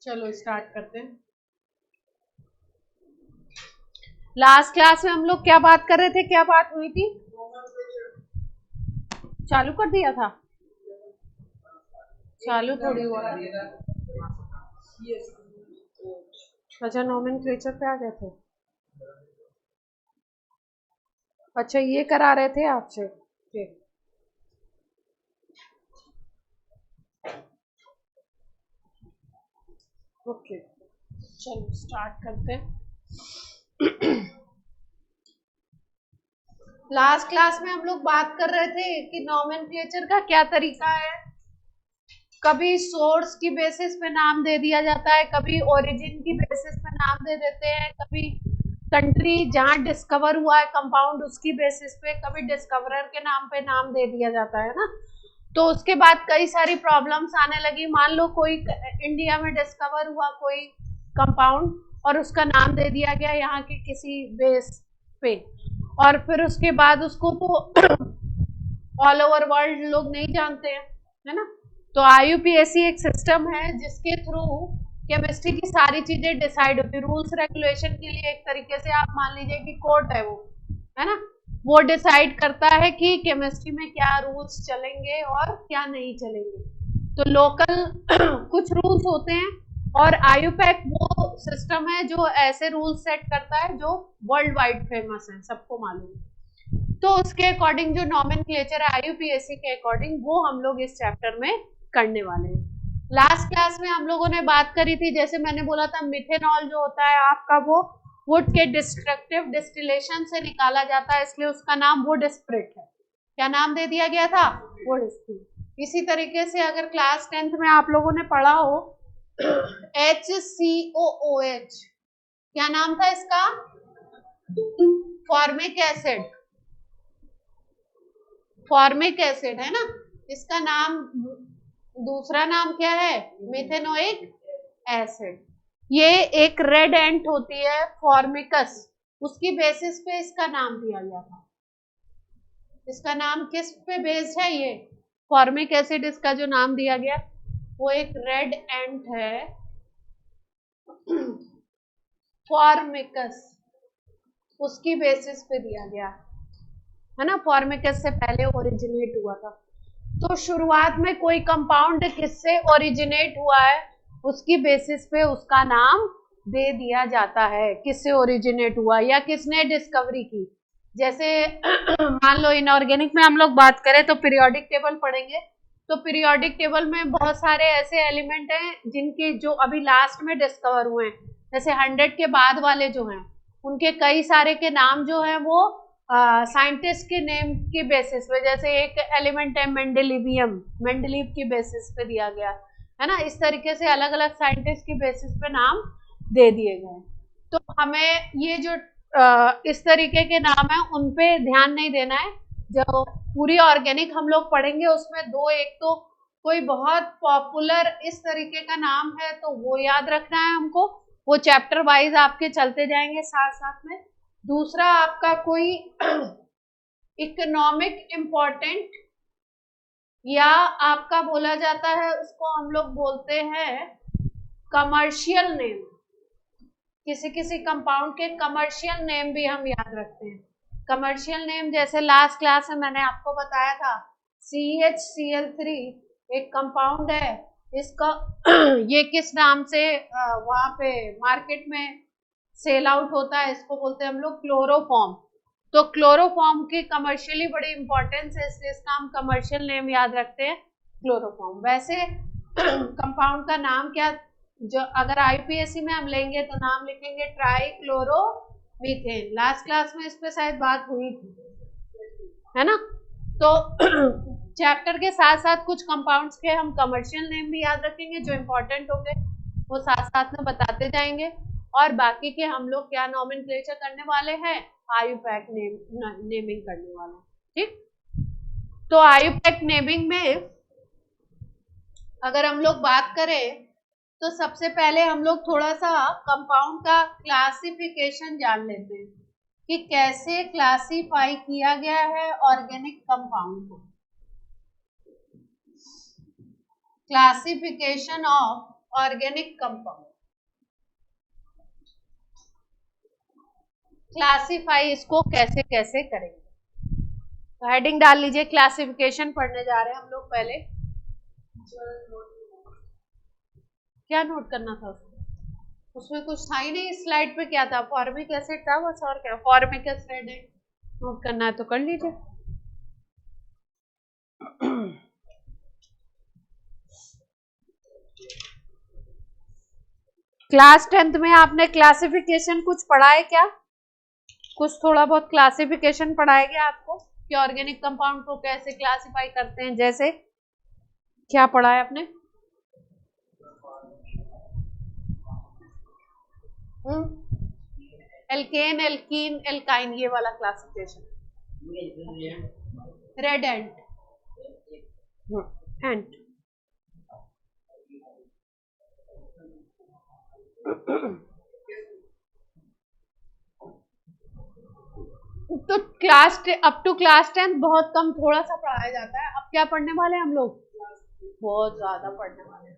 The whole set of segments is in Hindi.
चलो स्टार्ट करते हैं। लास्ट क्लास में हम लोग क्या बात कर रहे थे, क्या बात हुई थी? चालू कर दिया था, चालू थोड़ी हुआ था। अच्छा, नोमेनक्लेचर पे आ गए थे। अच्छा, ये करा रहे थे आपसे। ओके, चलो स्टार्ट करते हैं। लास्ट क्लास में हम लोग बात कर रहे थे कि नोमेनक्लेचर का क्या तरीका है। कभी सोर्स की बेसिस पे नाम दे दिया जाता है, कभी ओरिजिन की बेसिस पे नाम दे देते हैं, कभी कंट्री जहां डिस्कवर हुआ है कंपाउंड उसकी बेसिस पे, कभी डिस्कवरर के नाम पे नाम दे दिया जाता है ना। तो उसके बाद कई सारी प्रॉब्लम्स आने लगी। मान लो कोई इंडिया में डिस्कवर हुआ कोई कंपाउंड और उसका नाम दे दिया गया यहाँ के किसी बेस पे, और फिर उसके बाद उसको तो ऑल ओवर वर्ल्ड लोग नहीं जानते हैं, है ना। तो IUPAC एक सिस्टम है जिसके थ्रू केमिस्ट्री की सारी चीजें डिसाइड होती है। रूल्स रेगुलेशन के लिए एक तरीके से आप मान लीजिए कि कोर्ट है वो, है ना। वो डिसाइड करता है कि केमिस्ट्री में क्या रूल्स चलेंगे और क्या नहीं चलेंगे। तो लोकल कुछ रूल्स होते हैं और IUPAC वो सिस्टम है जो ऐसे रूल्स सेट करता है जो वर्ल्ड वाइड फेमस है, सबको मालूम है। तो उसके अकॉर्डिंग जो नोमेनक्लेचर है IUPAC के अकॉर्डिंग, वो हम लोग इस चैप्टर में करने वाले हैं। लास्ट क्लास में हम लोगों ने बात करी थी, जैसे मैंने बोला था, मिथेनॉल जो होता है आपका वो वुड के डिस्ट्रक्टिव डिस्टिलेशन से निकाला जाता है, इसलिए उसका नाम वुड स्प्रिट है। क्या नाम दे दिया गया था? Would spirit. इसी तरीके से अगर क्लास 10th में आप लोगों ने पढ़ा हो HCOOH, क्या नाम था इसका? Formic acid. फॉर्मिक एसिड है ना, इसका नाम दूसरा नाम क्या है? Methanoic acid. ये एक रेड एंट होती है फॉर्मिकस, उसकी बेसिस पे इसका नाम दिया गया था। इसका नाम किस पे बेस्ड है? ये फॉर्मिक एसिड, इसका जो नाम दिया गया वो एक रेड एंट है फॉर्मिकस, उसकी बेसिस पे दिया गया है ना। फॉर्मिकस से पहले ओरिजिनेट हुआ था। तो शुरुआत में कोई कंपाउंड किससे ओरिजिनेट हुआ है उसकी बेसिस पे उसका नाम दे दिया जाता है, किससे ओरिजिनेट हुआ या किसने डिस्कवरी की। जैसे मान लो इनऑर्गेनिक में हम लोग बात करें तो पीरियोडिक टेबल पढ़ेंगे, तो पीरियोडिक टेबल में बहुत सारे ऐसे एलिमेंट हैं जिनके जो अभी लास्ट में डिस्कवर हुए हैं, जैसे 100 के बाद वाले जो हैं उनके कई सारे के नाम जो हैं वो साइंटिस्ट के नेम की बेसिस पे, जैसे एक एलिमेंट है मेंडेलिवियम, मेंडेलीव की बेसिस पे दिया गया है ना। इस तरीके से अलग अलग साइंटिस्ट की बेसिस पे नाम दे दिए गए। तो हमें ये जो इस तरीके के नाम है उन पे ध्यान नहीं देना है। जो पूरी ऑर्गेनिक हम लोग पढ़ेंगे उसमें दो, एक तो कोई बहुत पॉपुलर इस तरीके का नाम है तो वो याद रखना है हमको, वो चैप्टर वाइज आपके चलते जाएंगे साथ साथ में। दूसरा आपका कोई इकोनॉमिक इम्पोर्टेंट या आपका बोला जाता है उसको हम लोग बोलते हैं कमर्शियल नेम, किसी किसी कंपाउंड के कमर्शियल नेम भी हम याद रखते हैं। कमर्शियल नेम जैसे लास्ट क्लास में मैंने आपको बताया था CHCl3 एक कंपाउंड है, इसका ये किस नाम से वहां पे मार्केट में सेल आउट होता है, इसको बोलते हैं हम लोग क्लोरोफॉर्म। तो क्लोरोफॉर्म की कमर्शियली बड़ी इंपॉर्टेंस है, इसलिए इसका हम कमर्शियल नेम याद रखते हैं क्लोरोफॉर्म। वैसे कंपाउंड का नाम क्या, जो अगर IUPAC में हम लेंगे तो नाम लिखेंगे ट्राइक्लोरोमीथेन। लास्ट क्लास में इस पे शायद बात हुई थी, है ना। तो चैप्टर के साथ साथ कुछ कंपाउंड्स के हम कमर्शियल नेम भी याद रखेंगे, जो इंपॉर्टेंट होंगे वो साथ साथ में बताते जाएंगे। और बाकी के हम लोग क्या नोमेनक्लेचर करने वाले हैं, IUPAC नेमिंग करने वाले हैं, ठीक। तो IUPAC नेमिंग में अगर हम लोग बात करें तो सबसे पहले हम लोग थोड़ा सा कंपाउंड का क्लासिफिकेशन जान लेते हैं कि कैसे क्लासिफाई किया गया है ऑर्गेनिक कंपाउंड को। Classification of organic compound. Classify इसको कैसे कैसे करेंगे, तो हेडिंग डाल लीजिए, क्लासिफिकेशन पढ़ने जा रहे हैं हम लोग। पहले क्या नोट करना था उसमें कुछ था ही नहीं। स्लाइड पे क्या था, फॉर्मिक एसिड था बस, और क्या, फॉर्मिक एसिड है, नोट करना है तो कर लीजिए। क्लास 10th में आपने क्लासिफिकेशन कुछ पढ़ा है क्या? कुछ थोड़ा बहुत क्लासिफिकेशन पढ़ाया गया आपको कि ऑर्गेनिक कंपाउंड को कैसे क्लासिफाई करते हैं? जैसे क्या पढ़ा है आपने? एल्केन, एल्कीन, एल्काइन, ये वाला क्लासिफिकेशन। रेड एंट, एंट। तो क्लास अप टू क्लास 10 बहुत कम, थोड़ा सा पढ़ाया जाता है। अब क्या पढ़ने वाले हैं हम लोग? बहुत ज्यादा पढ़ने वाले हैं।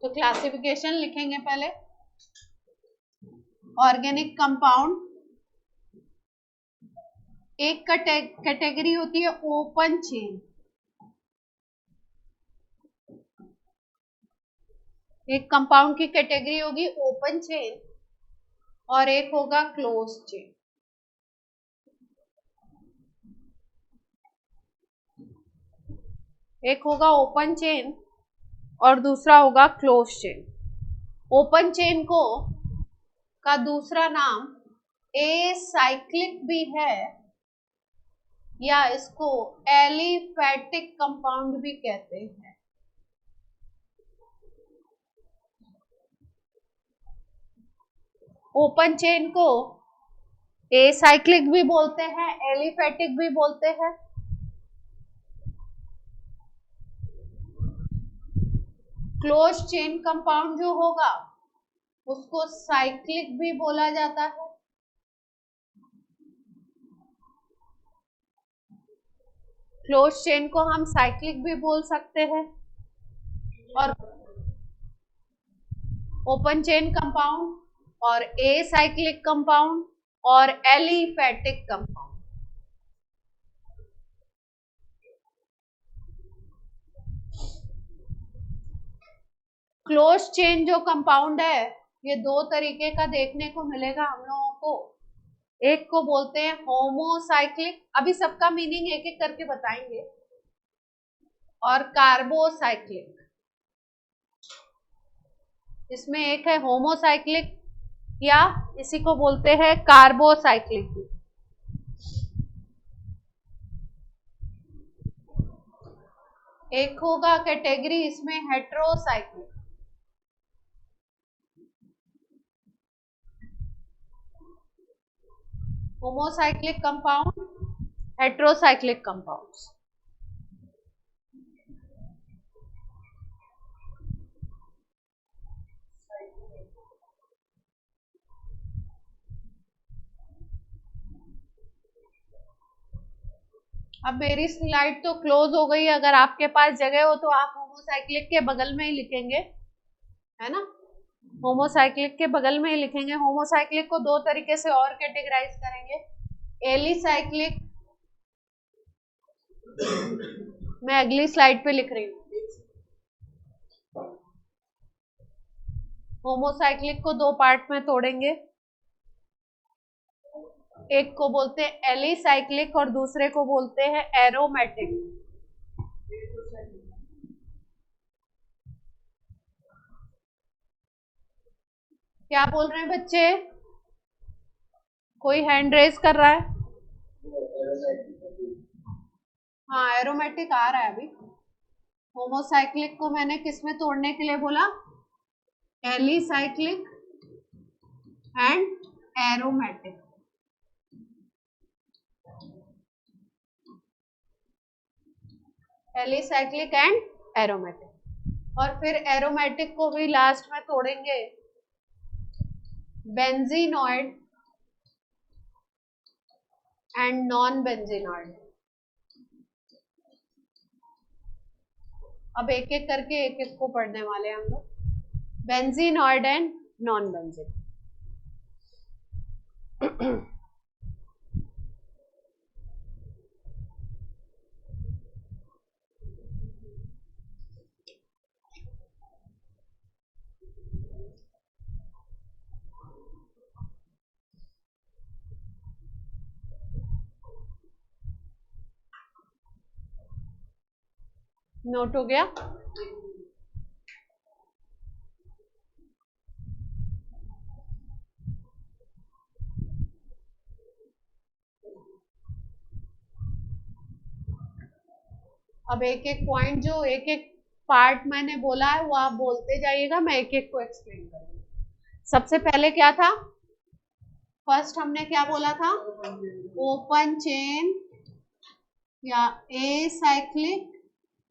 तो क्लासिफिकेशन लिखेंगे पहले। ऑर्गेनिक कंपाउंड, एक कैटेगरी होती है ओपन चेन, एक कंपाउंड की कैटेगरी होगी ओपन चेन और एक होगा क्लोज चेन। एक होगा ओपन चेन और दूसरा होगा क्लोज चेन। ओपन चेन को का दूसरा नाम एसाइक्लिक भी है, या इसको एलिफैटिक कंपाउंड भी कहते हैं। ओपन चेन को एसाइक्लिक भी बोलते हैं, एलिफैटिक भी बोलते हैं। क्लोज चेन कंपाउंड जो होगा उसको साइक्लिक भी बोला जाता है। क्लोज चेन को हम साइक्लिक भी बोल सकते हैं। और ओपन चेन कंपाउंड और एसाइक्लिक कंपाउंड और एलिफैटिक कंपाउंड। क्लोज चेन जो कंपाउंड है ये दो तरीके का देखने को मिलेगा हम लोगों को। एक को बोलते हैं होमोसाइक्लिक, अभी सबका मीनिंग एक एक करके बताएंगे, और कार्बोसाइक्लिक। इसमें एक है होमोसाइक्लिक या इसी को बोलते हैं कार्बोसाइक्लिक भी। एक होगा कैटेगरी इसमें heterocyclic. Homocyclic compound, heterocyclic compounds. अब मेरी स्लाइड तो क्लोज हो गई, अगर आपके पास जगह हो तो आप होमोसाइक्लिक के बगल में ही लिखेंगे, है ना? होमोसाइक्लिक के बगल में ही लिखेंगे। होमोसाइक्लिक को दो तरीके से और कैटेगराइज करेंगे, एलिसाइक्लिक, मैं अगली स्लाइड पे लिख रही हूँ। होमोसाइक्लिक को दो पार्ट में तोड़ेंगे, एक को बोलते हैं एलिसाइक्लिक और दूसरे को बोलते हैं एरोमेटिक। क्या बोल रहे हैं बच्चे? कोई हैंड रेज कर रहा है? हाँ, एरोमेटिक आ रहा है अभी। होमोसाइक्लिक को मैंने किस में तोड़ने के लिए बोला? Alicyclic and aromatic. Alicyclic and aromatic. और फिर एरोमेटिक को भी लास्ट में तोड़ेंगे, बेंजीनॉइड एंड नॉन बेंजीनॉइड। अब एक एक करके एक एक को पढ़ने वाले हैं हम लोग। Benzene, iodine, non benzene. Note हो गया? अब एक एक पॉइंट, जो एक एक पार्ट मैंने बोला है वो आप बोलते जाइएगा, मैं एक एक को एक्सप्लेन करूंगी। सबसे पहले क्या था? फर्स्ट हमने क्या बोला था? ओपन चेन या ए साइक्लिक,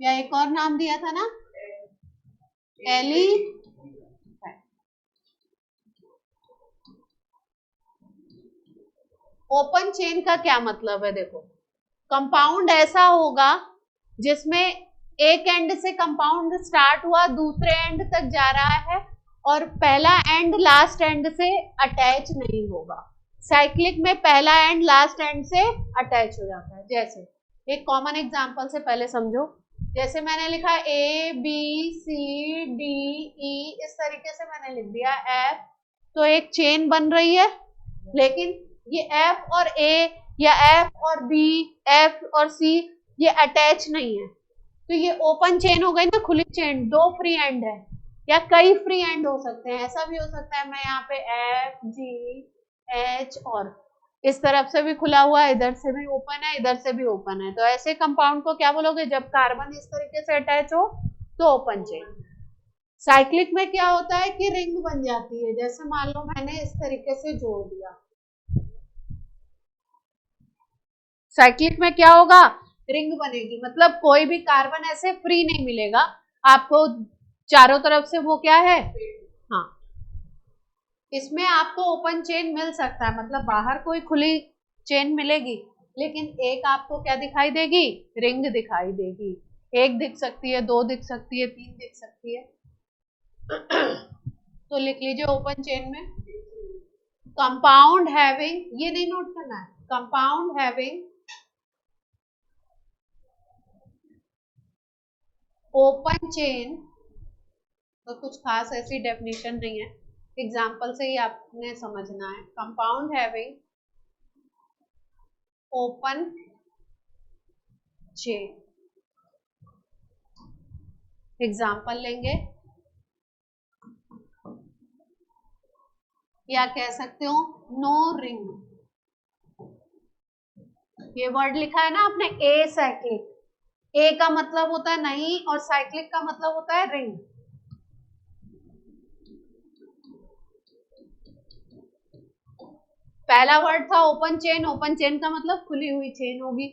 या एक और नाम दिया था ना, एली। ओपन चेन का क्या मतलब है? देखो, कंपाउंड ऐसा होगा जिसमें एक एंड से कंपाउंड स्टार्ट हुआ, दूसरे एंड तक जा रहा है, और पहला एंड लास्ट एंड से अटैच नहीं होगा। साइक्लिक में पहला एंड लास्ट एंड से अटैच हो जाता है। जैसे एक कॉमन एग्जांपल से पहले समझो, जैसे मैंने लिखा A B C D E, इस तरीके से मैंने लिख दिया एफ, तो एक चेन बन रही है। लेकिन ये एफ और ए या एफ और बी, एफ और सी, ये अटैच नहीं है, तो ये ओपन चेन हो गई ना, खुली चेन। दो फ्री एंड है या कई फ्री एंड हो सकते हैं, ऐसा भी हो सकता है मैं यहाँ पे एफ जी एच, और इस तरफ से भी खुला हुआ है, इधर से भी ओपन है, इधर से भी ओपन है। तो ऐसे कंपाउंड को क्या बोलोगे? जब कार्बन इस तरीके से अटैच हो तो ओपन चेन। साइक्लिक में क्या होता है कि रिंग बन जाती है, जैसे मान लो मैंने इस तरीके से जोड़ दिया। साइक्लिक में क्या होगा? रिंग बनेगी, मतलब कोई भी कार्बन ऐसे फ्री नहीं मिलेगा आपको, चारों तरफ से वो क्या है, हाँ। इसमें आपको ओपन चेन मिल सकता है, मतलब बाहर कोई खुली चेन मिलेगी, लेकिन एक आपको क्या दिखाई देगी? रिंग दिखाई देगी। एक दिख सकती है, दो दिख सकती है, तीन दिख सकती है। तो लिख लीजिए ओपन चेन में कंपाउंड हैविंग, ये नहीं नोट करना है, कंपाउंड हैविंग ओपन चेन। तो कुछ खास ऐसी डेफिनेशन नहीं है, एग्जाम्पल से ही आपने समझना है। Compound having open chain, example लेंगे, या कह सकते हो नो रिंग। ये वर्ड लिखा है ना आपने, ए साइक्लिक, ए का मतलब होता है नहीं, और साइक्लिक का मतलब होता है रिंग। पहला वर्ड था ओपन चेन, ओपन चेन का मतलब खुली हुई चेन होगी।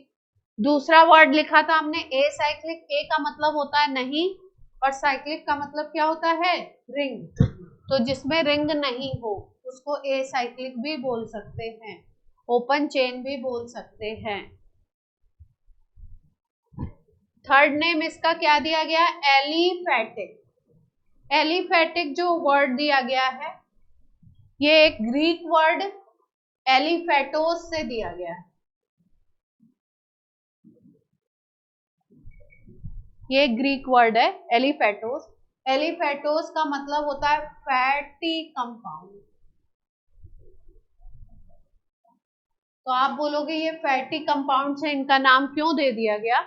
दूसरा वर्ड लिखा था हमने ए साइक्लिक, ए का मतलब होता है नहीं, और साइक्लिक का मतलब क्या होता है? रिंग। तो जिसमें रिंग नहीं हो उसको ए साइक्लिक भी बोल सकते हैं, ओपन चेन भी बोल सकते हैं। थर्ड नेम इसका क्या दिया गया? एलिफैटिक। एलिफैटिक जो वर्ड दिया गया है, ये एक ग्रीक वर्ड एलिफेटोस से दिया गया है। ये ग्रीक वर्ड है एलिफेटोस। एलिफेटोस का मतलब होता है फैटी कंपाउंड। तो आप बोलोगे ये फैटी कंपाउंड से इनका नाम क्यों दे दिया गया?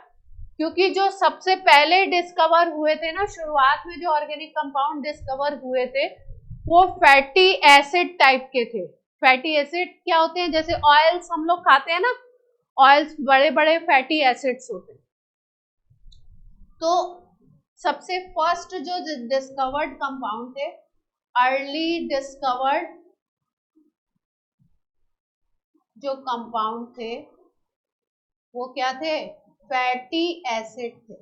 क्योंकि जो सबसे पहले डिस्कवर हुए थे ना, शुरुआत में जो ऑर्गेनिक कंपाउंड डिस्कवर हुए थे वो फैटी एसिड टाइप के थे। फैटी एसिड क्या होते हैं? जैसे ऑयल्स हम लोग खाते हैं ना, ऑयल्स बड़े बड़े फैटी एसिड्स होते हैं। तो सबसे फर्स्ट जो डिस्कवर्ड कंपाउंड थे, अर्ली डिस्कवर्ड जो कंपाउंड थे वो क्या थे? फैटी एसिड थे।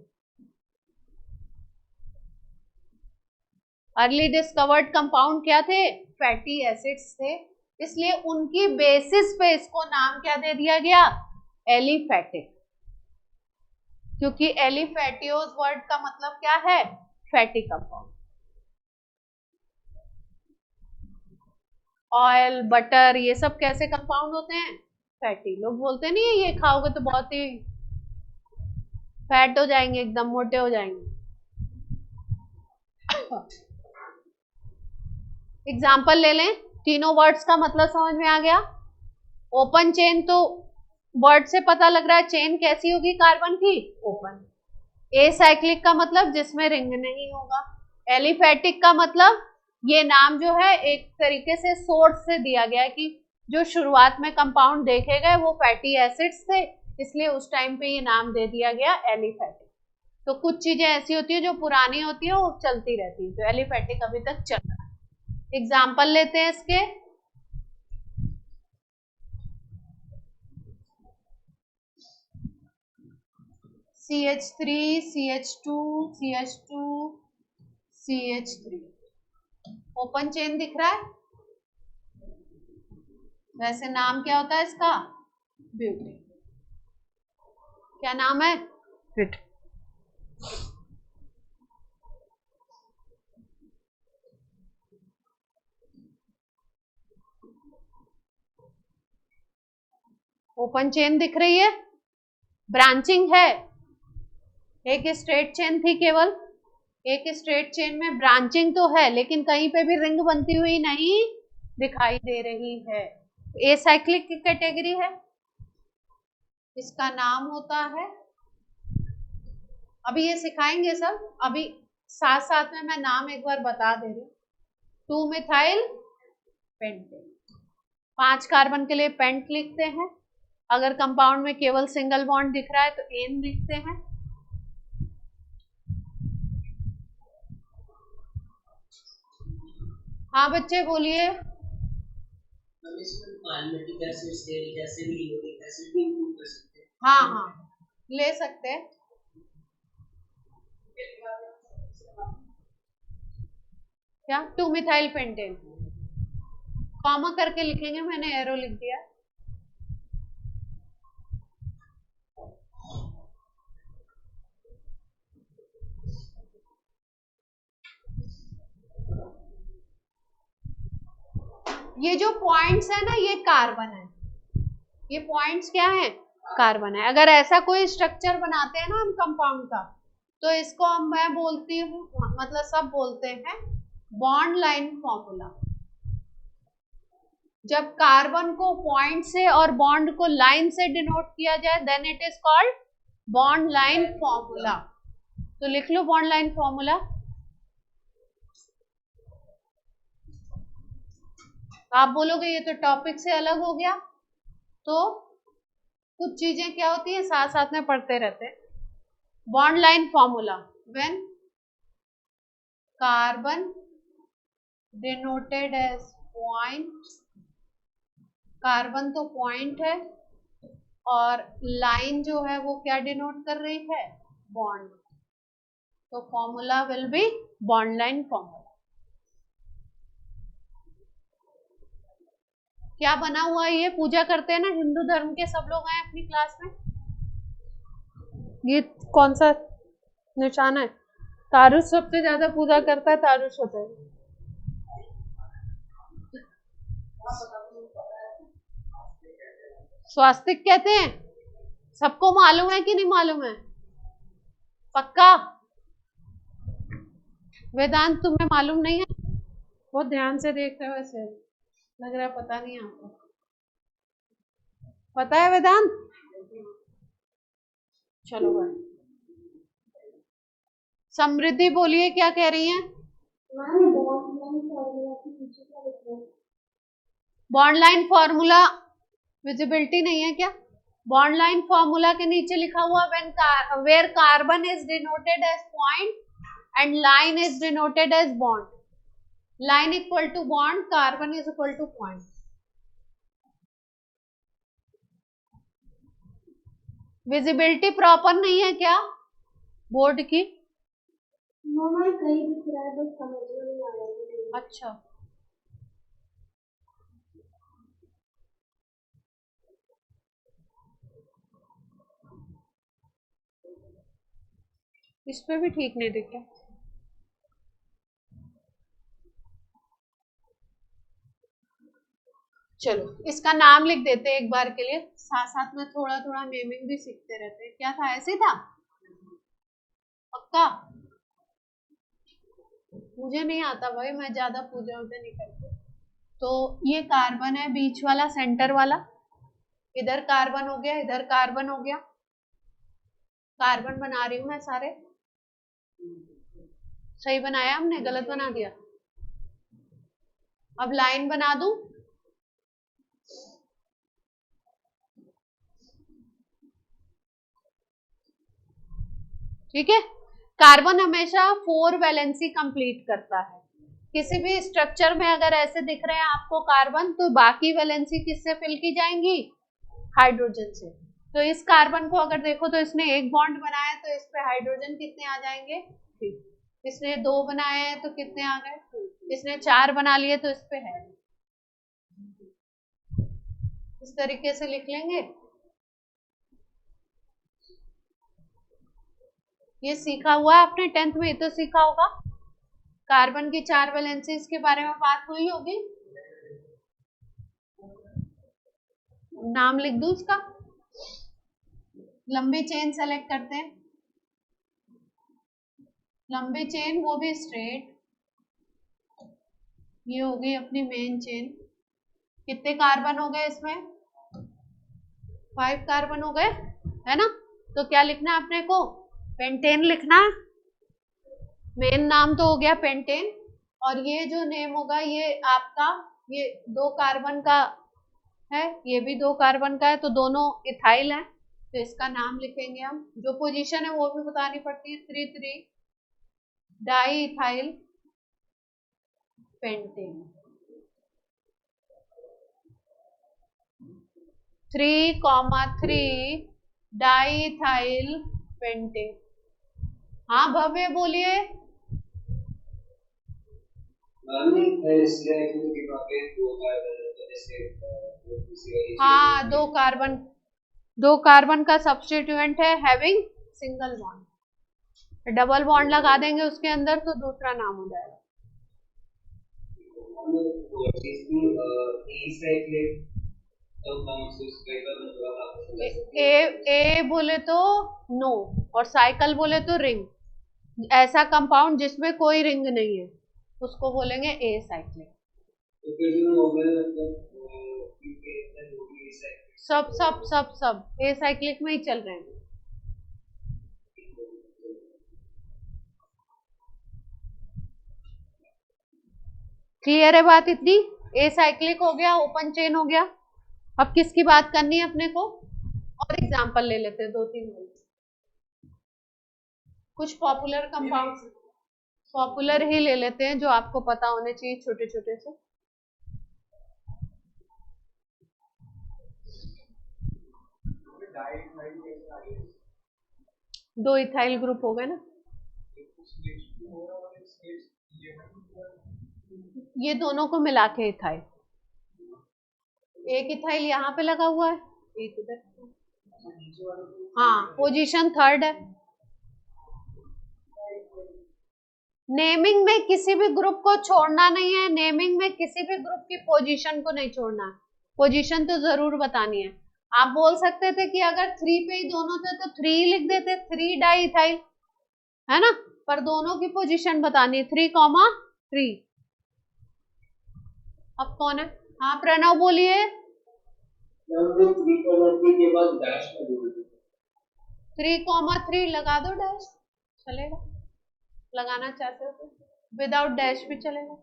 अर्ली डिस्कवर्ड कंपाउंड क्या थे? फैटी एसिड्स थे, इसलिए उनकी बेसिस पे इसको नाम क्या दे दिया गया? एलिफैटिक। क्योंकि एलिफैटियोज वर्ड का मतलब क्या है? Fatty compound. ऑयल, बटर, ये सब कैसे कंपाउंड होते हैं? फैटी। लोग बोलते नहीं है ये खाओगे तो बहुत ही फैट हो जाएंगे, एकदम मोटे हो जाएंगे। एग्जाम्पल ले लें, तीनों वर्ड्स का मतलब समझ में आ गया। ओपन चेन तो वर्ड से पता लग रहा है चेन कैसी होगी कार्बन की? ओपन। एसाइक्लिक का मतलब जिसमें रिंग नहीं होगा। एलिफैटिक का मतलब ये नाम जो है एक तरीके से सोर्स से दिया गया है कि जो शुरुआत में कंपाउंड देखे गए वो फैटी एसिड्स थे, इसलिए उस टाइम पे ये नाम दे दिया गया एलिफैटिक। तो कुछ चीजें ऐसी होती है जो पुरानी होती है वो चलती रहती है, तो एलिफैटिक अभी तक चल रहा है। एग्जाम्पल लेते हैं इसके। CH3, CH2, CH2, CH3। Open chain दिख रहा है? वैसे नाम क्या होता है इसका? ब्यूटेन। क्या नाम है? ब्यूटेन। ओपन चेन दिख रही है? ब्रांचिंग है? एक स्ट्रेट चेन थी केवल, एक स्ट्रेट चेन में ब्रांचिंग तो है लेकिन कहीं पे भी रिंग बनती हुई नहीं दिखाई दे रही है। एसाइक्लिक की कैटेगरी है। इसका नाम होता है, अभी ये सिखाएंगे सब, अभी साथ साथ में मैं नाम एक बार बता दे रही हूँ। 2 मिथाइल पेंटेन। 5 कार्बन के लिए पेंट लिखते हैं। अगर कंपाउंड में केवल सिंगल बॉन्ड दिख रहा है तो एन लिखते हैं। हाँ बच्चे बोलिए। हाँ हाँ ले सकते हैं। क्या? 2 मिथाइल पेंटेन कॉमा करके लिखेंगे, मैंने एरो लिख दिया। ये जो पॉइंट्स है ना ये कार्बन है, ये पॉइंट्स क्या है? कार्बन है। अगर ऐसा कोई स्ट्रक्चर बनाते हैं ना हम कंपाउंड का, तो इसको हम, मैं बोलती हूँ, मतलब सब बोलते हैं बॉन्ड लाइन फॉर्मूला। जब कार्बन को पॉइंट से और बॉन्ड को लाइन से डिनोट किया जाए then it is called bond line formula. तो लिख लो बॉन्ड लाइन फॉर्मूला। आप बोलोगे ये तो टॉपिक से अलग हो गया, तो कुछ चीजें क्या होती है साथ साथ में पढ़ते रहते हैं। Bond line formula, when carbon denoted as point, carbon तो पॉइंट है और लाइन जो है वो क्या डिनोट कर रही है? बॉन्ड। तो formula will be bond line formula. क्या बना हुआ है ये? पूजा करते हैं ना हिंदू धर्म के सब लोग, हैं अपनी क्लास में। ये कौन सा निशान है? तारुष सबसे ज्यादा पूजा करता है, तारुष होता है। स्वास्तिक कहते हैं। सबको मालूम है कि नहीं मालूम है? पक्का? वेदांत तुम्हें मालूम नहीं है? बहुत ध्यान से देख रहे हो ऐसे, लग रहा है पता नहीं आपको। पता है वेदांत? चलो भाई। समृद्धि बोलिए क्या कह रही हैं? बॉन्ड लाइन फॉर्मूला विजिबिलिटी नहीं है क्या? बॉन्ड लाइन फॉर्मूला के नीचे लिखा हुआ where carbon is denoted as point and line is denoted as bond. Line equal to bond, carbon is equal to point. Visibility proper नहीं है क्या बोर्ड की? कहीं दिख रहा है बस समझ में नहीं आ रहा है। अच्छा इस पे भी ठीक नहीं दिखे। चलो इसका नाम लिख देते हैं एक बार के लिए, साथ साथ में थोड़ा थोड़ा नेमिंग भी सीखते रहते हैं। क्या था, ऐसे था पक्का? मुझे नहीं आता भाई, मैं ज्यादा पूजा वूजा नहीं करती। तो ये कार्बन है बीच वाला, सेंटर वाला, इधर कार्बन हो गया, इधर कार्बन हो गया। कार्बन बना रही हूं मैं सारे। सही बनाया हमने, गलत बना दिया? अब लाइन बना दूं? ठीक है। कार्बन हमेशा 4 वैलेंसी कंप्लीट करता है। किसी भी स्ट्रक्चर में अगर ऐसे दिख रहे हैं आपको कार्बन, तो बाकी वैलेंसी किससे फिल की जाएंगी? हाइड्रोजन से। तो इस कार्बन को अगर देखो तो इसने एक बॉन्ड बनाया, तो इस पे हाइड्रोजन कितने आ जाएंगे? 3। इसने 2 बनाए हैं तो कितने आ गए? 2। इसने 4 बना लिए तो इस पे है। इस तरीके से लिख लेंगे। ये सीखा हुआ है आपने 10th में, तो सीखा होगा। कार्बन की 4 वैलेंसीज के बारे में बात हुई होगी। नाम लिख दूं इसका? लंबी चेन सेलेक्ट करते हैं। लंबी चेन, वो भी स्ट्रेट। ये हो गई अपनी मेन चेन। कितने कार्बन हो गए इसमें? 5 कार्बन हो गए, है ना? तो क्या लिखना है अपने को? पेंटेन लिखना है। मेन नाम तो हो गया पेंटेन, और ये जो नेम होगा ये आपका, ये 2 कार्बन का है, ये भी 2 कार्बन का है, तो दोनों इथाइल है, तो इसका नाम लिखेंगे हम। जो पोजीशन है वो भी बतानी पड़ती है। 3,3 di ethyl pentane. 3,3 di ethyl pentane. हाँ भव्य बोलिए। हाँ, 2 कार्बन का सब्स्टिट्यूएंट है having single bond. Double bond लगा देंगे उसके अंदर तो दूसरा नाम हो जाएगा। ए बोले तो नो, और साइकिल बोले तो रिंग। ऐसा कंपाउंड जिसमें कोई रिंग नहीं है उसको बोलेंगे ए साइक्लिक। सब सब सब सब ए साइक्लिक में ही चल रहे हैं। क्लियर है बात इतनी? ए साइक्लिक हो गया, ओपन चेन हो गया। अब किसकी बात करनी है अपने को? और एग्जांपल ले लेते हैं 2-3 कुछ पॉपुलर कंपाउंड, पॉपुलर ही ले लेते हैं जो आपको पता होने चाहिए, छोटे छोटे से। दो इथाइल ग्रुप हो गए ना। ये दोनों को मिला के इथाइल। एक इथाइल यहाँ पे लगा हुआ है, एक इधर। हाँ, पोजीशन 3rd है। नेमिंग में किसी भी ग्रुप को छोड़ना नहीं है, नेमिंग में किसी भी ग्रुप की पोजीशन को नहीं छोड़ना है। पोजीशन तो जरूर बतानी है। आप बोल सकते थे कि अगर 3 पे ही दोनों थे तो 3 लिख देते, 3 डाई इथाइल, है ना? पर दोनों की पोजीशन बतानी है, 3,3। अब कौन है? हाँ प्रणव बोलिए। 3,3 लगा दो डैश, चलेगा। लगाना चाहते हो तो विदाउट डैश भी चलेगा।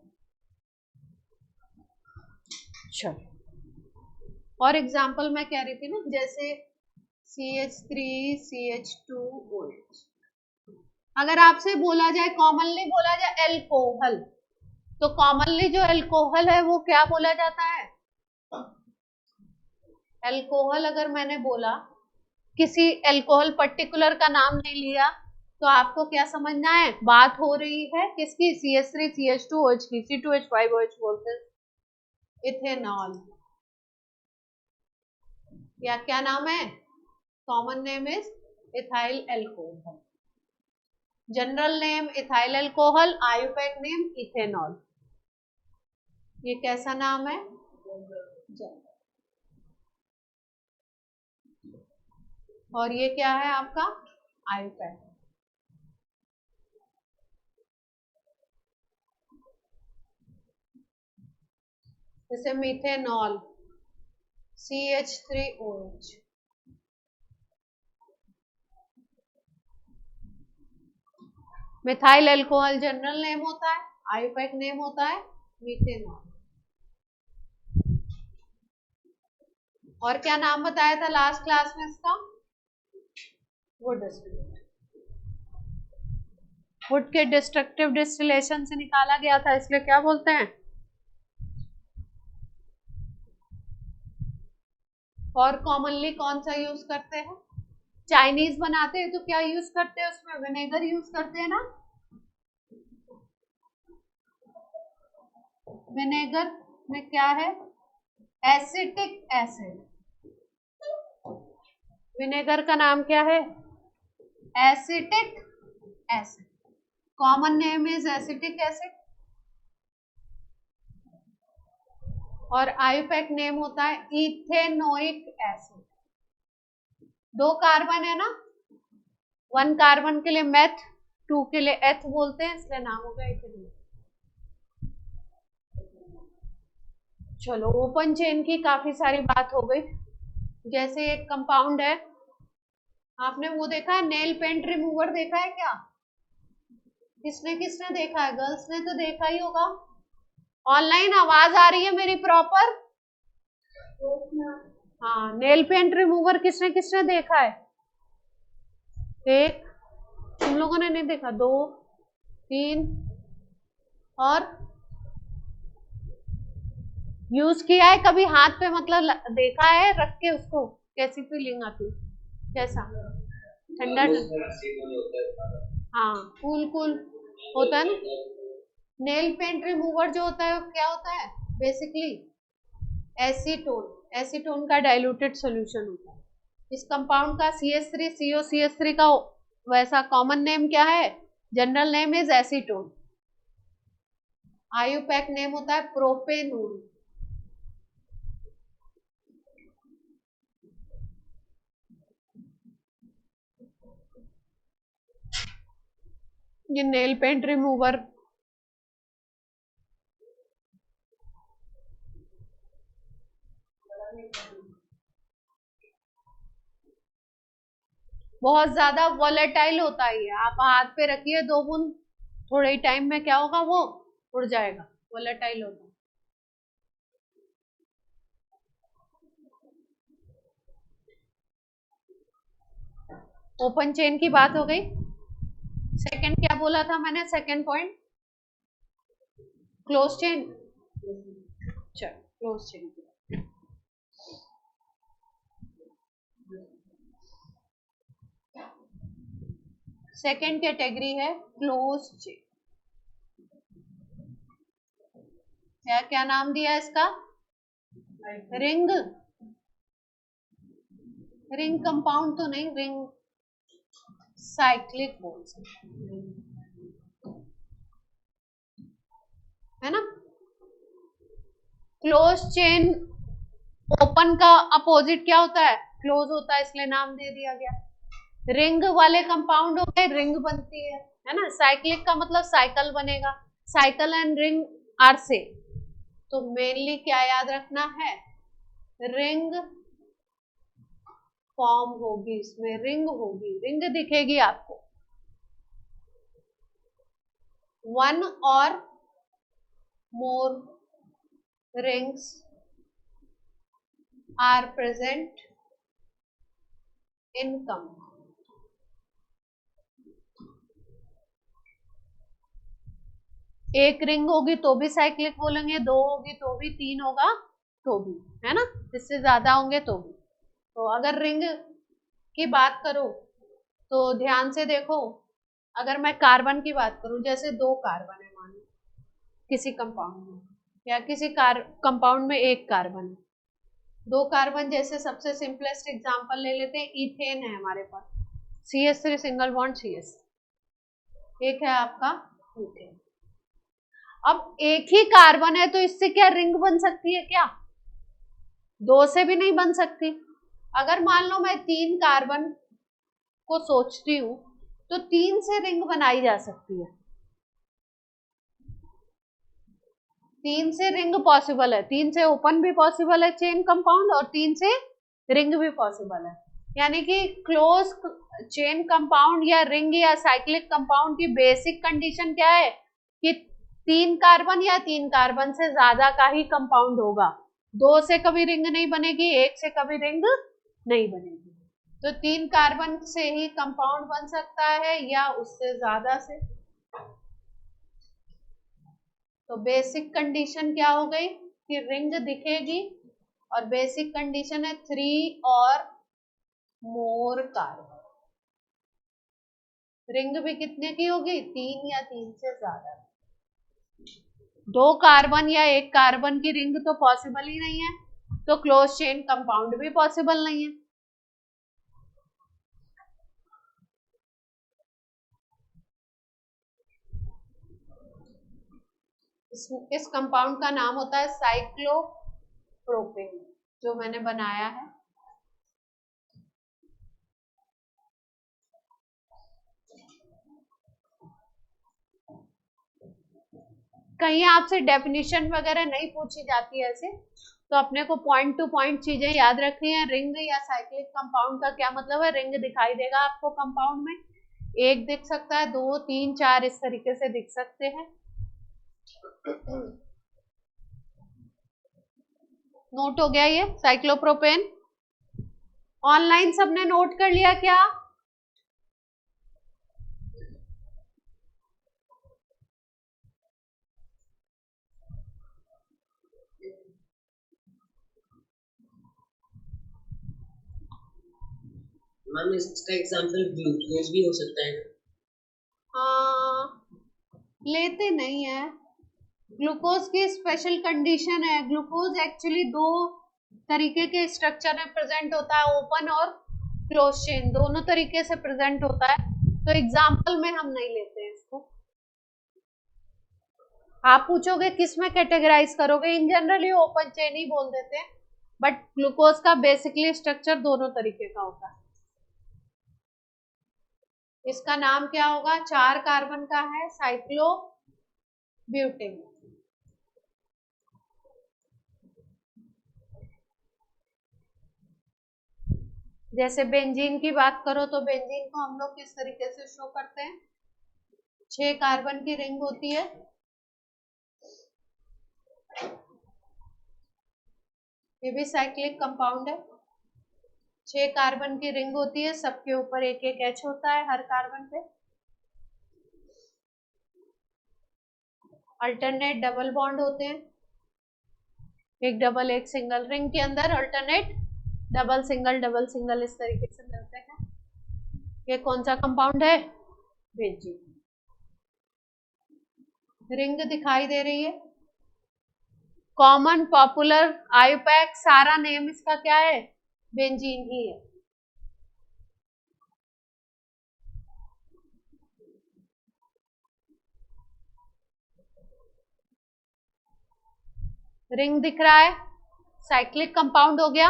चलो, और एग्जांपल मैं कह रही थी ना, जैसे CH3CH2OH। अगर आपसे बोला जाए, कॉमनली बोला जाए एल्कोहल, तो कॉमनली जो एल्कोहल है वो क्या बोला जाता है? एल्कोहल अगर मैंने बोला, किसी एल्कोहल पर्टिकुलर का नाम नहीं लिया, तो आपको क्या समझना है? बात हो रही है किसकी? CH3CH2OH की। C2H5OH बोलते हैं इथेनॉल। या क्या नाम है? Common name is ethyl alcohol. General name ethyl alcohol, IUPAC name ethanol. ये कैसा नाम है? और ये क्या है आपका? आयुपैक। जैसे methanol CH3OH, methyl alcohol general name होता है, आयुपैक नेम होता है मिथेनॉल। और क्या नाम बताया था लास्ट क्लास में इसका? वुड। वुड के डिस्ट्रक्टिव डिस्टिलेशन से निकाला गया था, इसलिए क्या बोलते हैं? और कॉमनली कौन सा यूज करते हैं? चाइनीज बनाते हैं तो क्या यूज करते हैं उसमें? विनेगर यूज करते हैं ना। विनेगर में क्या है? Acetic acid. विनेगर का नाम क्या है? Acetic acid. Common name is acetic acid. और आयुपैक नेम होता है इथेनोइक एसिड। 2 कार्बन है ना, 1 कार्बन के लिए मेथ, 2 के लिए एथ बोलते हैं, इसलिए नाम हो गया इथेनोइक। चलो, ओपन चेन की काफी सारी बात हो गई। जैसे एक कंपाउंड है, आपने वो देखा है नेल पेंट रिमूवर, देखा है क्या? किसने किसने देखा है? गर्ल्स ने तो देखा ही होगा। ऑनलाइन आवाज आ रही है मेरी प्रॉपर? हाँ, नेल पेंट रिमूवर किसने किसने देखा है? एक, तुम लोगों ने नहीं देखा? 2, 3, और यूज किया है कभी हाथ पे? मतलब देखा है रख के उसको, कैसी फीलिंग आती है? कैसा? ठंडा? हाँ, कूल कूल होता है ना। नेल पेंट रिमूवर जो होता है वो क्या होता है? Basically acetone. एसीटोन का डाइल्यूटेड सॉल्यूशन होता है। इस कंपाउंड का CH3 COCH3 का वैसा कॉमन नेम क्या है? General name is acetone. IUPAC name होता है प्रोपेनोन। ये नेल पेंट रिमूवर बहुत ज्यादा वॉलेटाइल होता है। आप हाथ पे रखिए 2 बूंद, थोड़े ही टाइम में क्या होगा? वो उड़ जाएगा। वॉलेटाइल होता है। ओपन चेन की बात हो गई। सेकंड क्या बोला था मैंने? Second point close chain. चलो, क्लोज चेन की सेकंड कैटेगरी है क्लोज चेन। क्या नाम दिया इसका? रिंग। रिंग कंपाउंड तो नहीं, रिंग साइक्लिक बोल सकते है ना। क्लोज चेन, ओपन का अपोजिट क्या होता है? क्लोज होता है, इसलिए नाम दे दिया गया। रिंग वाले कंपाउंड हो गए, रिंग बनती है ना। साइक्लिक का मतलब साइकिल बनेगा। साइकिल एंड रिंग आर से, तो मेनली क्या याद रखना है? रिंग फॉर्म होगी, इसमें रिंग होगी, रिंग दिखेगी आपको। 1 और मोर rings are present in compound. एक रिंग होगी तो भी साइक्लिक बोलेंगे, 2 होगी तो भी, 3 होगा तो भी, है ना। इससे ज्यादा होंगे तो भी। तो अगर रिंग की बात करो तो ध्यान से देखो। अगर मैं कार्बन की बात करूं, जैसे 2 कार्बन है मान लो किसी कंपाउंड में, या किसी कंपाउंड में 1 कार्बन है, 2 कार्बन। जैसे सबसे सिंपलेस्ट एग्जांपल ले लेते हैं, इथेन है हमारे पास, CH3 सिंगल बॉन्ड CS। एक है आपका ब्यूटेन। अब एक ही कार्बन है तो इससे क्या रिंग बन सकती है क्या? दो से भी नहीं बन सकती। अगर मान लो मैं 3 कार्बन को सोचती हूं तो 3 से रिंग बनाई जा सकती है। 3 से रिंग पॉसिबल है, 3 से ओपन भी पॉसिबल है चेन कंपाउंड, और 3 से रिंग भी पॉसिबल है। यानी कि क्लोज चेन कंपाउंड या रिंग या साइक्लिक कंपाउंड की बेसिक कंडीशन क्या है कि 3 कार्बन या 3 कार्बन से ज्यादा का ही कंपाउंड होगा। 2 से कभी रिंग नहीं बनेगी, 1 से कभी रिंग नहीं बनेगी। तो 3 कार्बन से ही कंपाउंड बन सकता है या उससे ज्यादा से। तो बेसिक कंडीशन क्या हो गई कि रिंग दिखेगी, और बेसिक कंडीशन है 3 और मोर कार्बन। रिंग भी कितने की होगी? 3 या 3 से ज्यादा। 2 कार्बन या 1 कार्बन की रिंग तो पॉसिबल ही नहीं है, तो क्लोज चेन कंपाउंड भी पॉसिबल नहीं है। इस कंपाउंड का नाम होता है साइक्लोप्रोपेन, जो मैंने बनाया है। कहीं आपसे डेफिनेशन वगैरह नहीं पूछी जाती ऐसे, तो अपने को पॉइंट टू पॉइंट चीजें याद रखनी है। रिंग या साइक्लिक कंपाउंड का क्या मतलब है? रिंग दिखाई देगा आपको कंपाउंड में, एक दिख सकता है, 2, 3, 4 इस तरीके से दिख सकते हैं। नोट हो गया ये साइक्लोप्रोपेन? ऑनलाइन सबने नोट कर लिया क्या? मैम इसका एग्जांपल ग्लूकोज भी हो सकता है। हाँ, लेते नहीं है। ग्लूकोज की स्पेशल कंडीशन है। ग्लूकोज एक्चुअली 2 तरीके के स्ट्रक्चर में प्रेजेंट होता है, ओपन और क्लोज चेन, दोनों तरीके से प्रेजेंट होता है। तो एग्जाम्पल में हम नहीं लेते हैं इसको। आप पूछोगे किस में कैटेगराइज करोगे, इन जनरल ही ओपन चेन ही बोल देते हैं, बट ग्लूकोज का बेसिकली स्ट्रक्चर दोनों तरीके का होता है। इसका नाम क्या होगा? 4 कार्बन का है, साइक्लोब्यूटेन। जैसे बेंजीन की बात करो तो बेंजीन को हम लोग किस तरीके से शो करते हैं? 6 कार्बन की रिंग होती है, ये भी साइक्लिक कंपाउंड है। 6 कार्बन की रिंग होती है, सबके ऊपर एक एक एच होता है हर कार्बन पे। अल्टरनेट डबल बॉन्ड होते हैं, एक डबल एक सिंगल, रिंग के अंदर अल्टरनेट डबल सिंगल इस तरीके से मिलते हैं। ये कौन सा कंपाउंड है? बेंजीन। रिंग दिखाई दे रही है। कॉमन पॉपुलर आईपैक सारा नेम इसका क्या है? बेंजीन ही है। रिंग दिख रहा है, साइक्लिक कंपाउंड हो गया।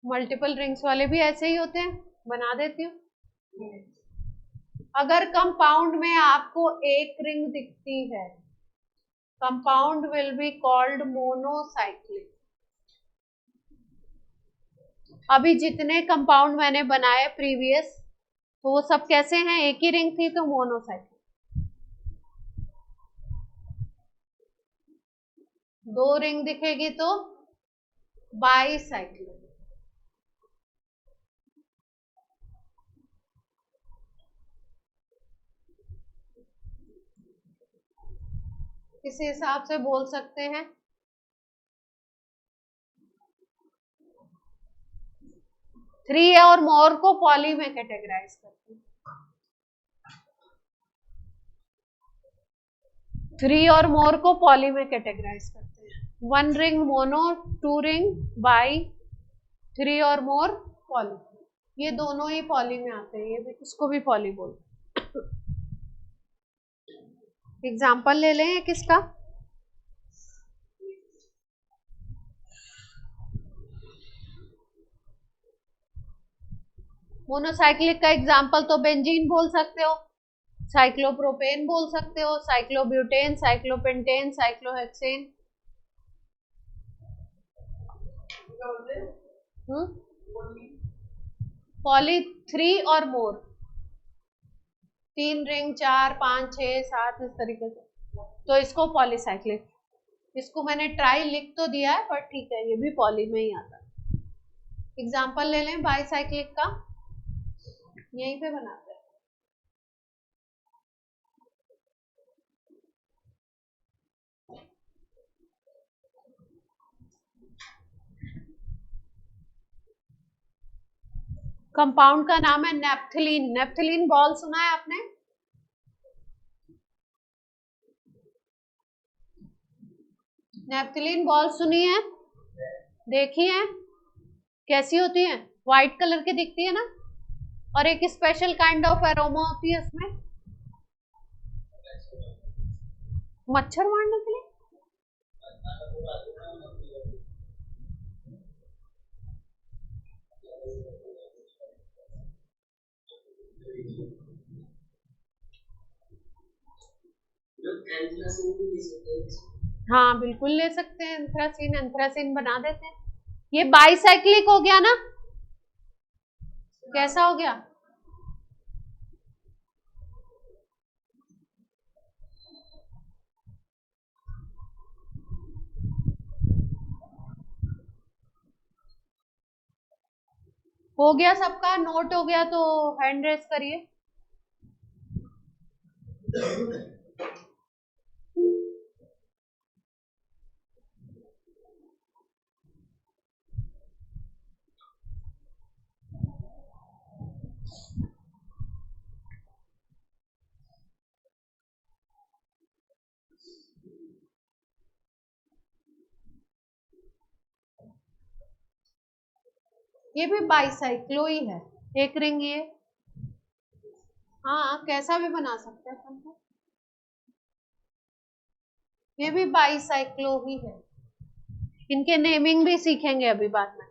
मल्टीपल रिंग्स वाले भी ऐसे ही होते हैं, बना देती हूँ। अगर कंपाउंड में आपको एक रिंग दिखती है, compound will be called monocyclic. अभी जितने कंपाउंड मैंने बनाए प्रीवियस, तो वो सब कैसे हैं? एक ही रिंग थी तो मोनोसाइक्लिक। 2 रिंग दिखेगी तो बाईसाइक्लिक। इस हिसाब से बोल सकते हैं। थ्री और मोर को पॉली में कैटेगराइज करते हैं। 3 और मोर को पॉली में कैटेगराइज करते हैं। 1 रिंग मोनो, 2 रिंग बाई, 3 और मोर पॉली, ये दोनों ही पॉली में आते हैं, ये भी, इसको भी पॉली बोलते हैं। एग्जाम्पल ले लें किसका? मोनोसाइक्लिक का एग्जाम्पल तो बेंजीन बोल सकते हो, साइक्लोप्रोपेन बोल सकते हो, साइक्लोब्यूटेन, साइक्लोपेंटेन, साइक्लोहेक्सेन। पॉली 3 और मोर, 3 रिंग, 4, 5, 6, 7, इस तरीके से, तो इसको पॉलीसाइक्लिक। इसको मैंने ट्राई लिख तो दिया है, पर ठीक है, ये भी पॉली में ही आता है। एग्जाम्पल ले लें बाईसाइक्लिक का, यहीं पे बनाते हैं। कंपाउंड का नाम है नेप्थलीन। नेप्थलीन बॉल सुना है आपने? नेप्थलीन बॉल सुनी है, देखी है? कैसी होती है? व्हाइट कलर की दिखती है ना, और एक स्पेशल काइंड ऑफ एरोमा होती है इसमें, मच्छर मारने के लिए। हाँ बिल्कुल ले सकते हैं, एंथ्रासिन, एंथ्रासिन बना देते हैं। ये बाईसाइक्लिक हो गया ना? कैसा हो गया? हो गया सबका नोट हो गया तो हैंड रेस करिए। ये भी बाईसाइक्लो ही है, एक रिंग ये, हाँ कैसा भी बना सकते हैं अपन को, ये भी बाईसाइक्लो ही है। इनके नेमिंग भी सीखेंगे अभी बाद में।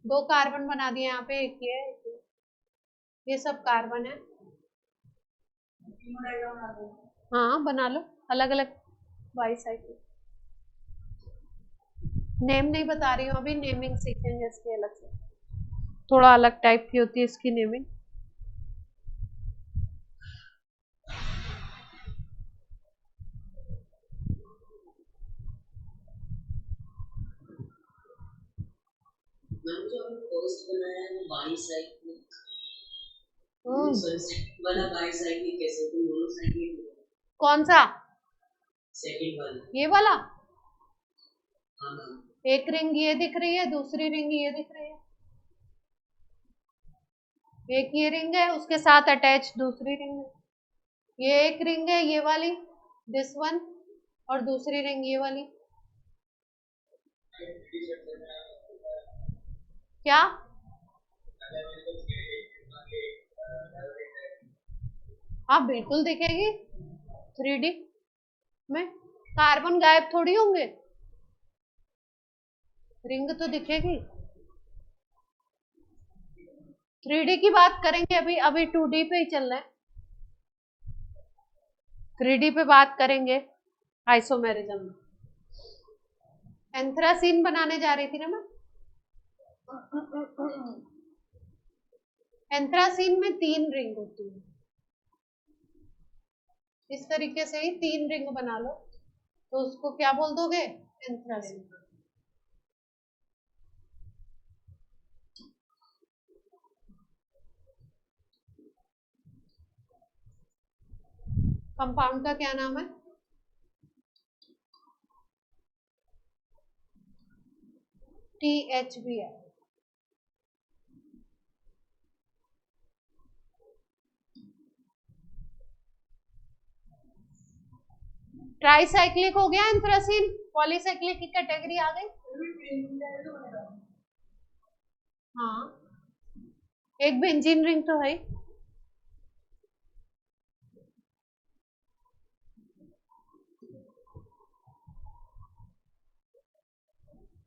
दो कार्बन बना दिए यहाँ पे, एक ये सब कार्बन है। हाँ बना लो अलग अलग बाईसाइक्लो। नेम नहीं बता रही हूँ अभी, नेमिंग सीखेंगे इसकी अलग से, थोड़ा अलग टाइप की होती है इसकी नेमिंग। मैम जो हमने फर्स्ट बनाया है वो बाईसाइक्लिक, सेकंड वाला बाईसाइक्लिक कैसे? तो मोनोसाइक्लिक कौन सा? सेकंड वाला, ये वाला। हाँ मैम। एक रिंग ये दिख रही है, दूसरी रिंग ये दिख रही है, एक ये रिंग है, उसके साथ अटैच दूसरी रिंग है, ये एक रिंग है ये वाली, दिस वन, और दूसरी रिंग ये वाली। क्या? हाँ बिल्कुल दिखेगी, 3D में कार्बन गायब थोड़ी होंगे, रिंग तो दिखेगी। 3D की बात करेंगे अभी, अभी 2D पे ही चल रहा है, 3D पे बात करेंगे आइसोमेरिज्म में। एंथ्रासीन बनाने जा रही थी ना मैं। एंथ्रासीन में 3 रिंग होती है, इस तरीके से ही 3 रिंग बना लो तो उसको क्या बोल दोगे? एंथ्रासीन। कंपाउंड का क्या नाम है? THBI। ट्राईसाइक्लिक हो गया एंथ्रासीन, पॉलीसाइक्लिक की कैटेगरी आ गई। हाँ, एक बेंजीन रिंग तो है।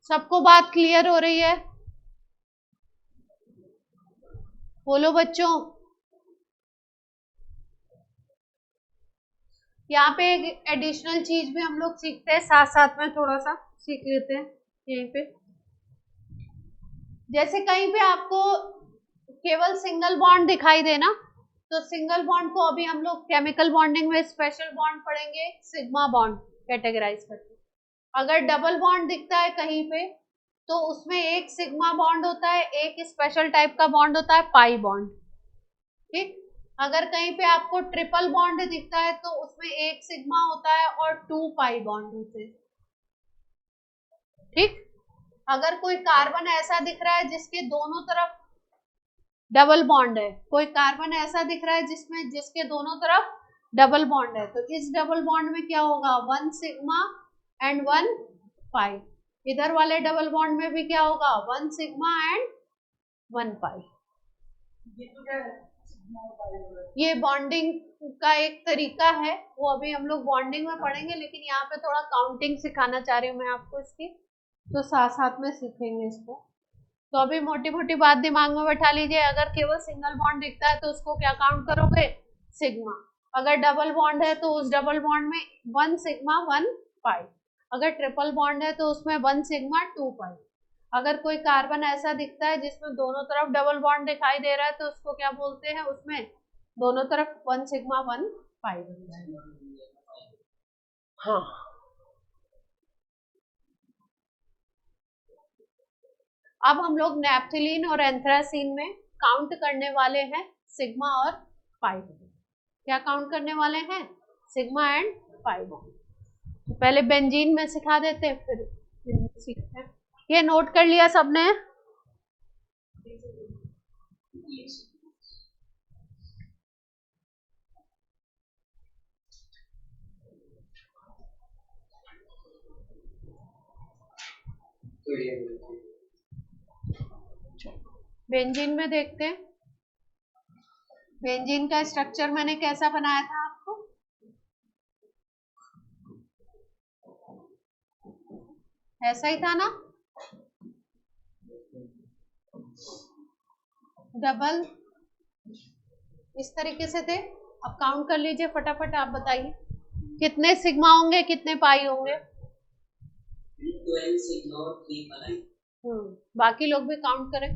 सबको बात क्लियर हो रही है? बोलो बच्चों। यहाँ पे एक एडिशनल चीज भी हम लोग सीखते हैं, साथ साथ में थोड़ा सा सीख लेते हैं यहीं पे। जैसे कहीं पे आपको केवल सिंगल बॉन्ड दिखाई देना, तो सिंगल बॉन्ड को अभी हम लोग केमिकल बॉन्डिंग में स्पेशल बॉन्ड पढ़ेंगे, सिग्मा बॉन्ड कैटेगराइज करके। अगर डबल बॉन्ड दिखता है कहीं पे, तो उसमें एक सिग्मा बॉन्ड होता है, एक स्पेशल टाइप का बॉन्ड होता है पाई बॉन्ड। ठीक। अगर कहीं पे आपको ट्रिपल बॉन्ड दिखता है, तो उसमें एक सिग्मा होता है और 2 पाई बॉन्ड होते हैं। ठीक। अगर कोई कार्बन ऐसा दिख रहा है जिसके दोनों तरफ डबल बॉन्ड है, कोई कार्बन ऐसा दिख रहा है जिसके दोनों तरफ डबल बॉन्ड है, तो इस डबल बॉन्ड में क्या होगा, 1 सिग्मा एंड 1 पाई। इधर वाले डबल बॉन्ड में भी क्या होगा, 1 सिग्मा एंड 1 पाई। ये बॉन्डिंग का एक तरीका है, वो अभी हम लोग बॉन्डिंग में पढ़ेंगे, लेकिन यहाँ पे थोड़ा काउंटिंग सिखाना चाह रही हूँ मैं आपको इसकी, तो साथ साथ में सीखेंगे इसको। तो अभी मोटी मोटी बात दिमाग में बैठा लीजिए। अगर केवल सिंगल बॉन्ड दिखता है तो उसको क्या काउंट करोगे, सिग्मा। अगर डबल बॉन्ड है तो उस डबल बॉन्ड में 1 सिग्मा 1 पाई। अगर ट्रिपल बॉन्ड है तो उसमें 1 सिग्मा 2 पाई। अगर कोई कार्बन ऐसा दिखता है जिसमें दोनों तरफ डबल बॉन्ड दिखाई दे रहा है, तो उसको क्या बोलते हैं, उसमें दोनों तरफ 1 सिग्मा 1 पाई बन जाएगा। हाँ, अब हम लोग नैप्थलीन और एंथ्रासीन में काउंट करने वाले हैं सिग्मा और पाई बॉन्ड। क्या काउंट करने वाले हैं, सिग्मा एंड पाई बॉन्ड। तो पहले बेंजीन में सिखा देते हैं, फिर सीखते हैं। ये नोट कर लिया सबने? बेंजीन में देखते हैं, बेंजीन का स्ट्रक्चर मैंने कैसा बनाया था आपको, ऐसा ही था ना, डबल इस तरीके से थे। अब काउंट कर लीजिए फटाफट, आप बताइए कितने सिग्मा होंगे, कितने पाई होंगे। 12 सिग्मा और 3 पाई। बाकी लोग भी काउंट करें,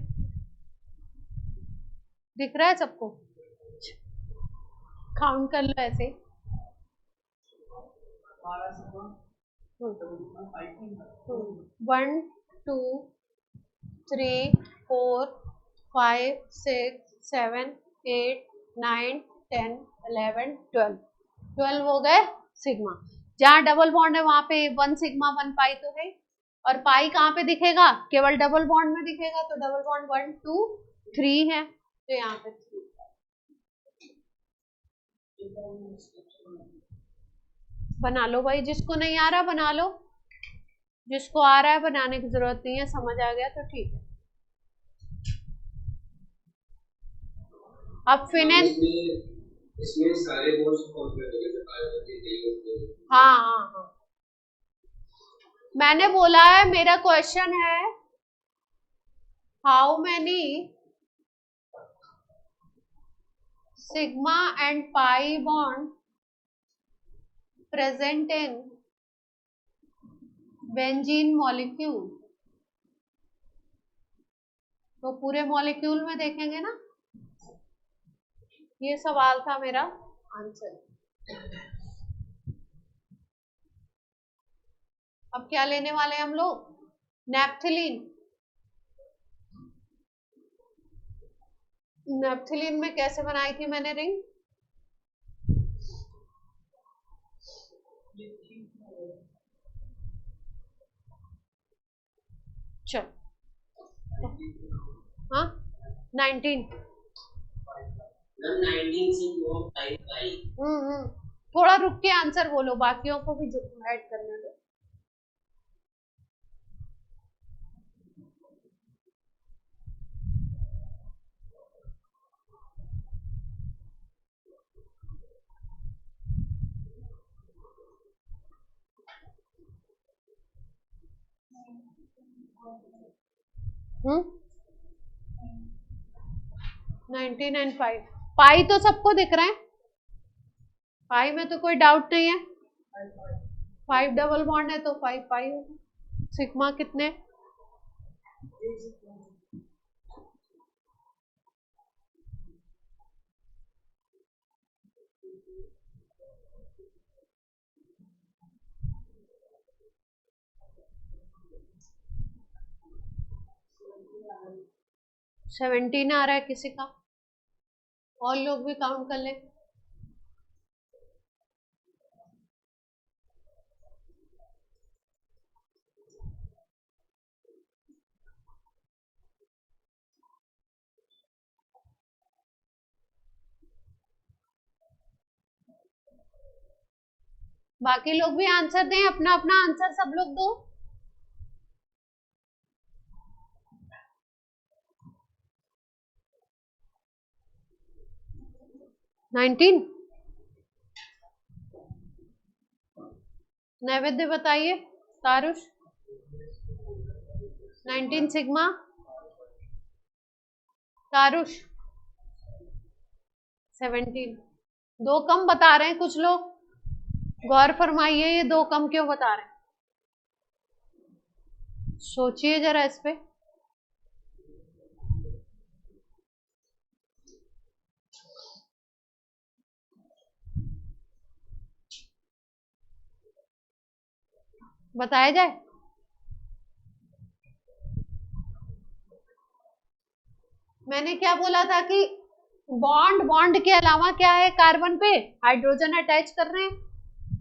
दिख रहा है सबको, काउंट कर लो ऐसे। 1 2 3 4 5 6 7 8 9 10 11 12 12 हो गए सिग्मा। जहाँ डबल बॉन्ड है वहां पे 1 सिग्मा 1 पाई तो है, और पाई कहाँ पे दिखेगा, केवल डबल बॉन्ड में दिखेगा, तो डबल बॉन्ड 1 2 3 है, तो यहाँ पे 3 बना लो भाई। जिसको नहीं आ रहा बना लो, जिसको आ रहा है बनाने की जरूरत नहीं है, समझ आ गया तो ठीक है। अब फिनेल, इसमें सारे बॉन्ड्स कॉम्प्लीमेंट्री से कार्बन के नहीं होते। हाँ हाँ हाँ, मैंने बोला है, मेरा क्वेश्चन है how many sigma and pi bond present in benzene molecule. तो पूरे मॉलिक्यूल में देखेंगे ना, ये सवाल था मेरा आंसर। अब क्या लेने वाले हैं हम लोग, नैप्थलीन। नैप्थलीन में कैसे बनाई थी मैंने रिंग, चल हाँ 19 19 से 2 टाइप आई। थोड़ा रुक के आंसर बोलो, बाकियों को भी ऐड करने दो। हम्म 19 and 5 पाई तो सबको दिख रहा है, पाई में तो कोई डाउट नहीं है। 5 डबल बॉन्ड है तो 5 पाई होगा। सिग्मा कितने? सेवेंटीन आ रहा है किसी का, और लोग भी काउंट कर ले। बाकी लोग भी आंसर दें, अपना अपना आंसर सब लोग दो। नाइनटीन नैवेद्य बताइए। तारुष 19 सिग्मा। तारुष 17। दो कम बता रहे हैं कुछ लोग, गौर फरमाइए ये दो कम क्यों बता रहे हैं, सोचिए जरा इस पे। बताया जाए। मैंने क्या बोला था कि बॉन्ड बॉन्ड के अलावा क्या है, कार्बन पे हाइड्रोजन अटैच कर रहे हैं।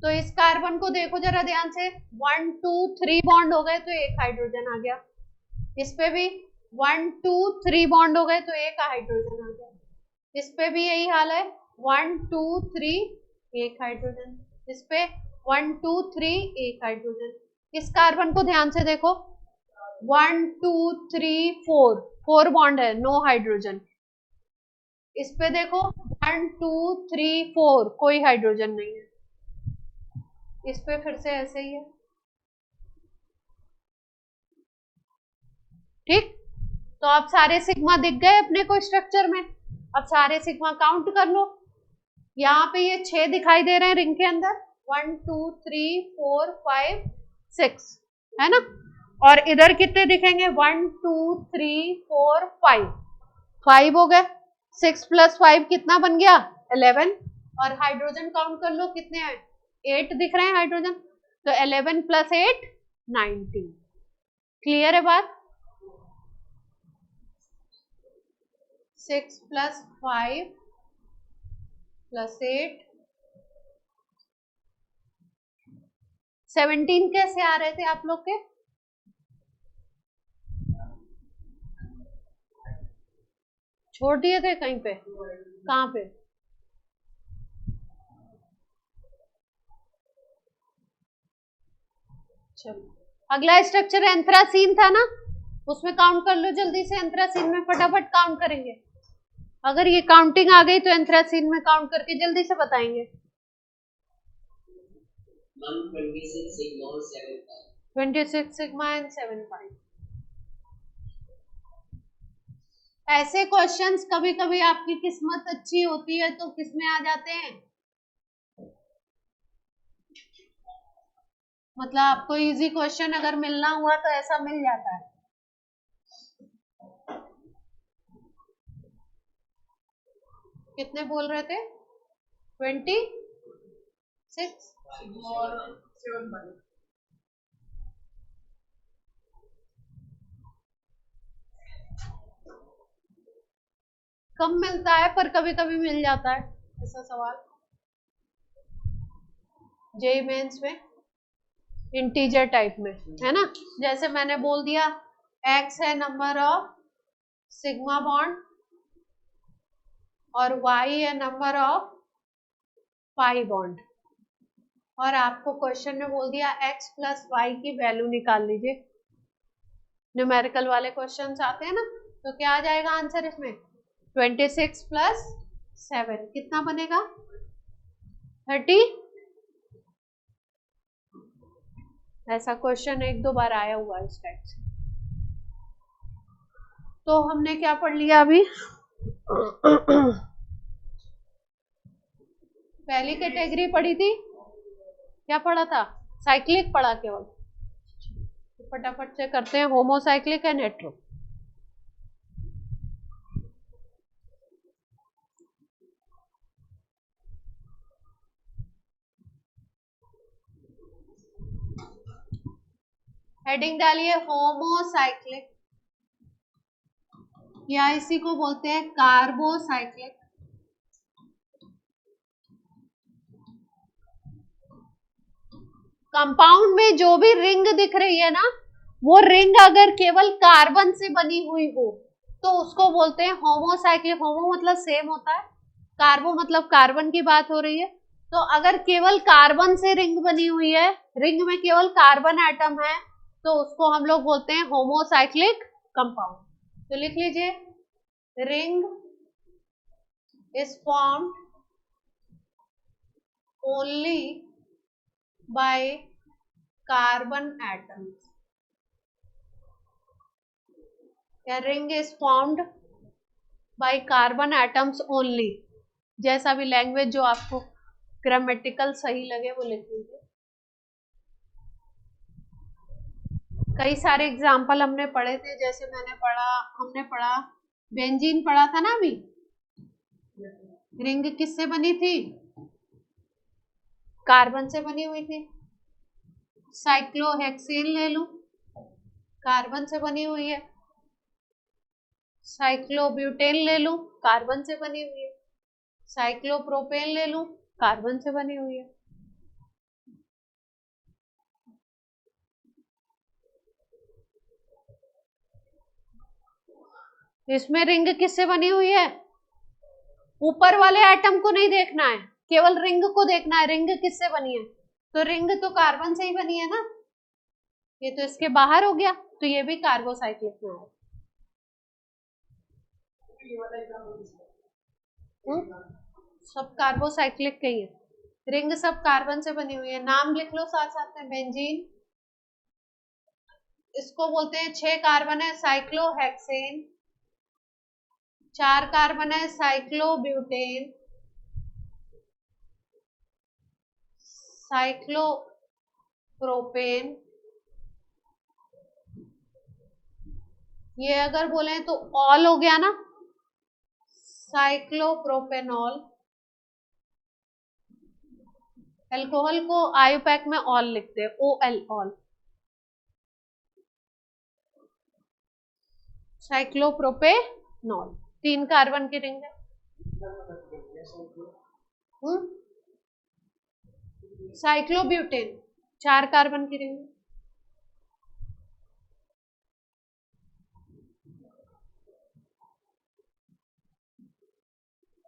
तो इस कार्बन को देखो जरा ध्यान से, 1 2 3 बॉन्ड हो गए तो एक हाइड्रोजन आ गया। इस पे भी 1 2 3 बॉन्ड हो गए तो एक हाइड्रोजन आ गया। इस पे भी यही हाल है, 1 2 3 एक हाइड्रोजन। इस पे 1 2 3 एक हाइड्रोजन। इस कार्बन को ध्यान से देखो, 1 2 3 4 बॉन्ड है, नो हाइड्रोजन। इस पे देखो 1 2 3 4 कोई हाइड्रोजन नहीं है। इस पे फिर से ऐसे ही है। ठीक, तो अब सारे सिग्मा दिख गए अपने को स्ट्रक्चर में। अब सारे सिग्मा काउंट कर लो। यहाँ पे ये 6 दिखाई दे रहे हैं रिंग के अंदर, 1 2 3 4 5 6 है ना। और इधर कितने दिखेंगे, 1 2 3 4 5 हो गए। 6 + 5 कितना बन गया, 11। और हाइड्रोजन काउंट कर लो कितने हैं, 8 दिख रहे हैं हाइड्रोजन। तो 11 + 8 19। क्लियर है बात। 6 + 5 + 8 17 कैसे आ रहे थे आप लोग के, छोड़ दिए थे कहीं पे, कहाँ पे? चलो अगला स्ट्रक्चर एंथ्रासीन था ना, उसमें काउंट कर लो जल्दी से। एंथ्रासीन में फटाफट काउंट करेंगे, अगर ये काउंटिंग आ गई तो एंथ्रासीन में काउंट करके जल्दी से बताएंगे। 26 सिग्मा और 7 पाई। 26 सिग्मा एंड 7 पाई। ऐसे क्वेश्चंस कभी कभी आपकी किस्मत अच्छी होती है तो किसमें आ जाते हैं, मतलब आपको इजी क्वेश्चन अगर मिलना हुआ तो ऐसा मिल जाता है। कितने बोल रहे थे, 26 और 7 पाई। कम मिलता है पर कभी कभी मिल जाता है ऐसा सवाल जेई मेंस में, इंटीजर टाइप में, है ना। जैसे मैंने बोल दिया x है नंबर ऑफ सिग्मा बॉन्ड और y है नंबर ऑफ पाई बॉन्ड, और आपको क्वेश्चन में बोल दिया x प्लस वाई की वैल्यू निकाल लीजिए। न्यूमेरिकल वाले क्वेश्चन आते हैं ना, तो क्या आ जाएगा आंसर इसमें? 26 प्लस 7 कितना बनेगा? 30। ऐसा क्वेश्चन एक दो बार आया हुआ है इस टाइप से। तो हमने क्या पढ़ लिया अभी? पहली कैटेगरी पढ़ी थी, क्या पढ़ा था? साइक्लिक पढ़ा केवल। तो फटाफट से करते हैं, होमोसाइक्लिक एंड हेट्रो। हेडिंग डालिए होमोसाइक्लिक, या इसी को बोलते हैं कार्बोसाइक्लिक। कंपाउंड में जो भी रिंग दिख रही है ना, वो रिंग अगर केवल कार्बन से बनी हुई हो तो उसको बोलते हैं होमोसाइक्लिक। होमो मतलब सेम होता है, कार्बो मतलब कार्बन की बात हो रही है। तो अगर केवल कार्बन से रिंग बनी हुई है, रिंग में केवल कार्बन एटम है, तो उसको हम लोग बोलते हैं होमोसाइक्लिक कंपाउंड। तो लिख लीजिए, ring is formed only by carbon atoms. A ring is formed by carbon atoms only। जैसा भी लैंग्वेज जो आपको ग्रामेटिकल सही लगे वो लिख लीजिए। कई सारे एग्जाम्पल हमने पढ़े थे, जैसे हमने पढ़ा बेंजीन पढ़ा था ना अभी। रिंग किससे बनी थी? कार्बन से बनी हुई थी। साइक्लोहेक्सेन ले लूं, कार्बन से बनी हुई है। साइक्लोब्यूटेन ले लूं, कार्बन से बनी हुई है। साइक्लोप्रोपेन ले लूं, कार्बन से बनी हुई है। इसमें रिंग किससे बनी हुई है? ऊपर वाले एटम को नहीं देखना है, केवल रिंग को देखना है। रिंग किससे बनी है? तो रिंग तो कार्बन से ही बनी है ना। ये तो इसके बाहर हो गया, तो ये भी कार्बोसाइक्लिक में है। सब कार्बोसाइक्लिक के ही है। रिंग सब कार्बन से बनी हुई है। नाम लिख लो साथ साथ में, बेंजीन, इसको बोलते हैं 6 कार्बन है साइक्लोहेक्सेन, 4 कार्बन है साइक्लोब्यूटेन, साइक्लोप्रोपेन। ये अगर बोले तो ऑल हो गया ना, साइक्लोप्रोपेनॉल। अल्कोहल को आयुपैक में ऑल लिखते हैं, OL ऑल। साइक्लोप्रोपेनॉल 3 कार्बन की रिंग है। साइक्लोब्यूटेन 4 कार्बन की रिंग है।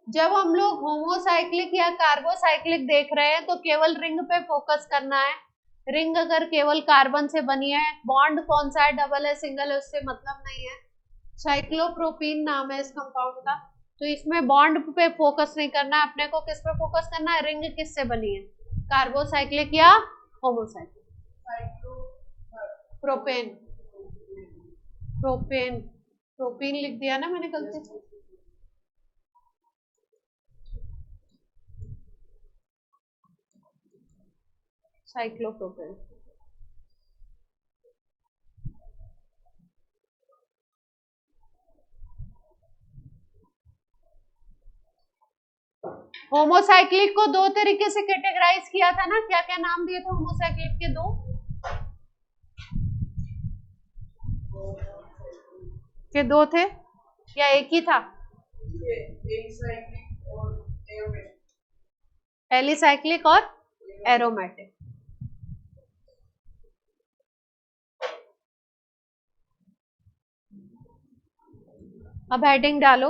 जब हम लोग होमोसाइक्लिक या कार्बोसाइक्लिक देख रहे हैं तो केवल रिंग पे फोकस करना है। रिंग अगर केवल कार्बन से बनी है, बॉन्ड कौन सा है, डबल है, सिंगल है, उससे मतलब नहीं है। साइक्लोप्रोपीन नाम है इस कंपाउंड का। तो इसमें बॉन्ड पे फोकस नहीं करना है, अपने को किस पे फोकस करना है? रिंग किससे बनी है, कार्बोसाइक्लिक या होमोसाइक्लिक? प्रोपेन, प्रोपेन, प्रोपीन लिख दिया ना मैंने गलती से। साइक्लोप्रोपेन। होमोसाइक्लिक को 2 तरीके से कैटेगराइज किया था ना, क्या क्या नाम दिए थे होमोसाइक्लिक के? 2 के 2 थे या एक ही था? एलिसाइक्लिक और एरोमेटिक। अब हेडिंग डालो।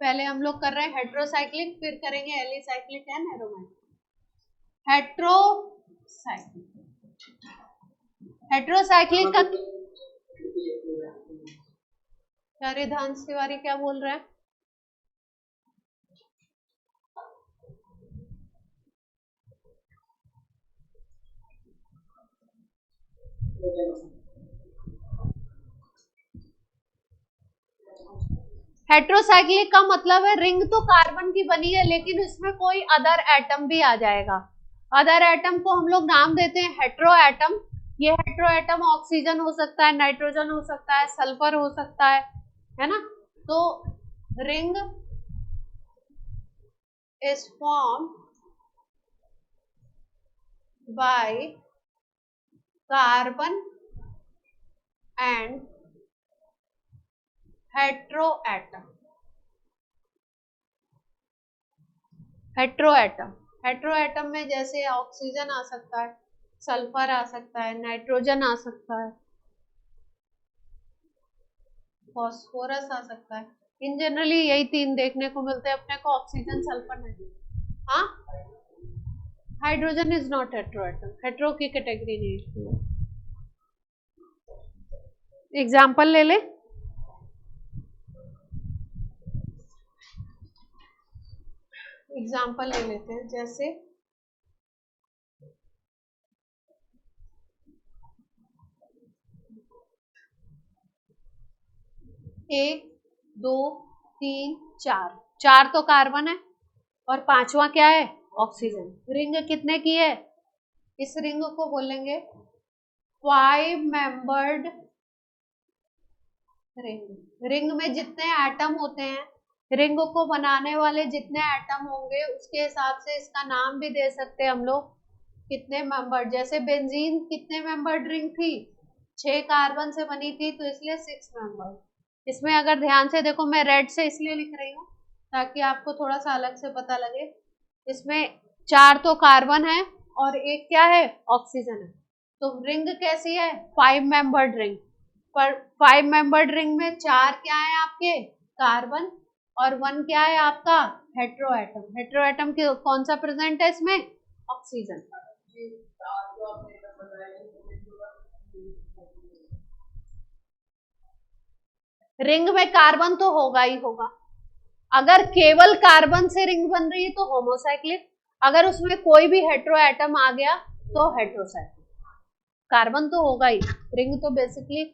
पहले हम लोग कर रहे हैं हेट्रोसाइक्लिक, फिर करेंगे एलिसाइक्लिक एंड एरोमेटिक। हेट्रोसाइक्लिक का क्या, रिधांश तिवारी क्या बोल रहा है? हेट्रोसाइक्लिक का मतलब है रिंग तो कार्बन की बनी है लेकिन इसमें कोई अदर एटम भी आ जाएगा। अदर एटम को हम लोग नाम देते हैं हेट्रो एटम। ये हेट्रो एटम ऑक्सीजन हो सकता है, नाइट्रोजन हो सकता है, सल्फर हो सकता है ना। तो ring is form by carbon and hetero atom. Hetero atom में जैसे ऑक्सीजन आ सकता है, सल्फर आ सकता है, नाइट्रोजन आ सकता है, फॉस्फोरस आ सकता है। इन जनरली यही तीन देखने को मिलते हैं अपने को, ऑक्सीजन, सल्फर, नाइट्रोजन। हाँ, hydrogen is not hetero atom, hetero की कैटेगरी नहीं है। एग्जाम्पल ले ले। एग्जाम्पल ले लेते हैं, जैसे 1 2 3 4, 4 तो कार्बन है और 5वां क्या है, ऑक्सीजन। रिंग कितने की है? इस रिंग को बोलेंगे 5 मेंबर्ड रिंग। रिंग में जितने एटम होते हैं, रिंग को बनाने वाले जितने एटम होंगे उसके हिसाब से इसका नाम भी दे सकते हैं हम लोग। कितने मेंबर, जैसे बेंजीन कितने मेंबर्ड रिंग थी, 6 कार्बन से बनी थी तो इसलिए 6 मेंबर। इसमें अगर ध्यान से देखो, मैं रेड से इसलिए लिख रही हूँ ताकि आपको थोड़ा सा अलग से पता लगे। इसमें 4 तो कार्बन है और एक क्या है, ऑक्सीजन है। तो रिंग कैसी है, 5 मेंबर्ड रिंग। पर 5 मेंबर्ड रिंग में 4 क्या है आपके, कार्बन, और 1 क्या है आपका, हेट्रो एटम। हेट्रो एटम कौन सा प्रेजेंट है इसमें, ऑक्सीजन। रिंग में कार्बन तो होगा ही होगा। अगर केवल कार्बन से रिंग बन रही है तो होमोसाइक्लिक, अगर उसमें कोई भी हेट्रो एटम आ गया तो हेट्रोसाइक्लिक। कार्बन तो होगा ही, रिंग तो बेसिकली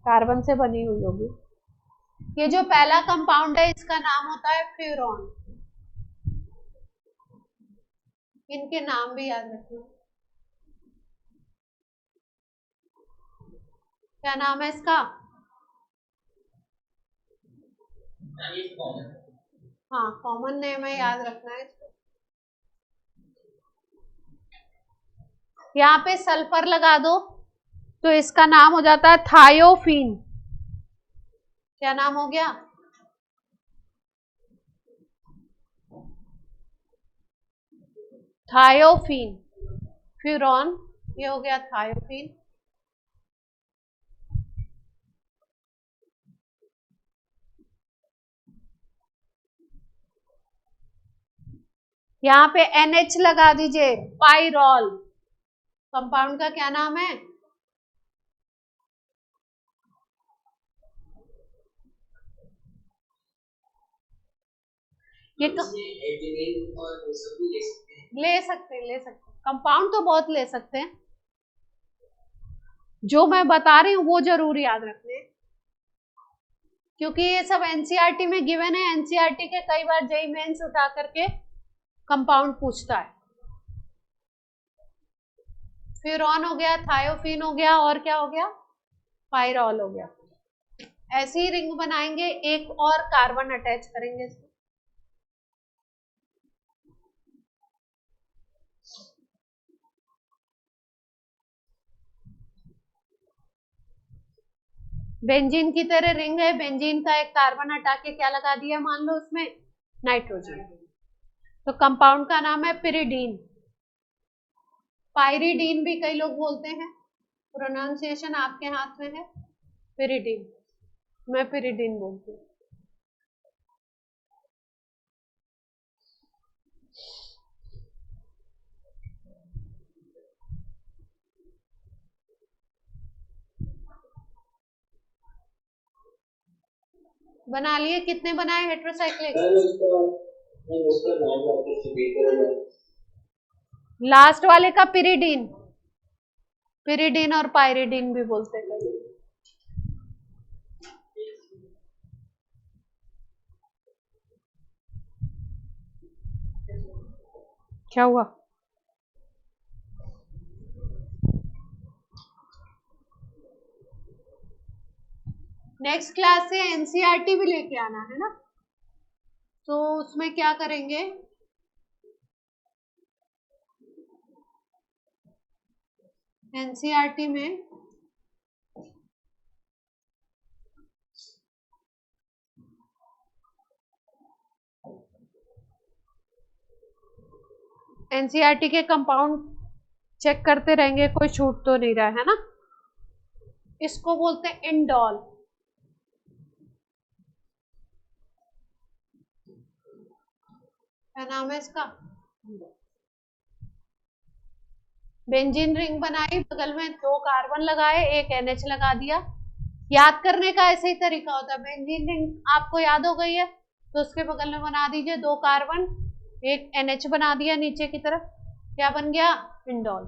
कार्बन से बनी हुई होगी। ये जो पहला कंपाउंड है इसका नाम होता है फ्यूरॉन। इनके नाम भी याद रखना। क्या नाम है इसका, हाँ कॉमन नेम है, याद रखना है इसको। यहाँ पे सल्फर लगा दो तो इसका नाम हो जाता है थायोफीन। क्या नाम हो गया, थायोफीन। फ्यूरॉन, ये हो गया थायोफीन। यहाँ पे NH लगा दीजिए, पाइरॉल। कंपाउंड का क्या नाम है, ये ले सकते कंपाउंड तो बहुत ले सकते हैं। जो मैं बता रही हूँ वो जरूर याद रखने, क्योंकि ये सब एनसीईआरटी में गिवन है। एनसीईआरटी के कई बार जेईई मेंस उठा करके कंपाउंड पूछता है। फ्यूरॉन हो गया, थायोफीन हो गया, और क्या हो गया, पाइरॉल हो गया। ऐसी ही रिंग बनाएंगे, एक और कार्बन अटैच करेंगे इसको। बेंजीन की तरह रिंग है, बेंजीन का एक कार्बन हटा के क्या लगा दिया, मान लो उसमें नाइट्रोजन। तो कंपाउंड का नाम है पिरिडीन। पायरिडीन भी कई लोग बोलते हैं, प्रोनाउंसिएशन आपके हाथ में है। पिरिडीन, मैं पिरिडीन बोलती हूँ। बना लिए? कितने बनाए हेट्रोसाइक्लिक? लास्ट वाले का पिरिडीन, पिरिडीन और पायरिडीन भी बोलते हैं। क्या हुआ? नेक्स्ट क्लास से एनसीईआरटी भी लेके आना है ना, तो उसमें क्या करेंगे, एनसीईआरटी में एनसीईआरटी के कंपाउंड चेक करते रहेंगे, कोई छूट तो नहीं रहा है ना। इसको बोलते हैं इंडोल। क्या नाम है इसका? बेंजीन रिंग बनाई, बगल में 2 कार्बन लगाए, एक NH लगा दिया। याद करने का ऐसे ही तरीका होता है। बेंजीन रिंग आपको याद हो गई है तो उसके बगल में बना दीजिए 2 कार्बन, एक NH बना दिया नीचे की तरफ, क्या बन गया? इंडोल।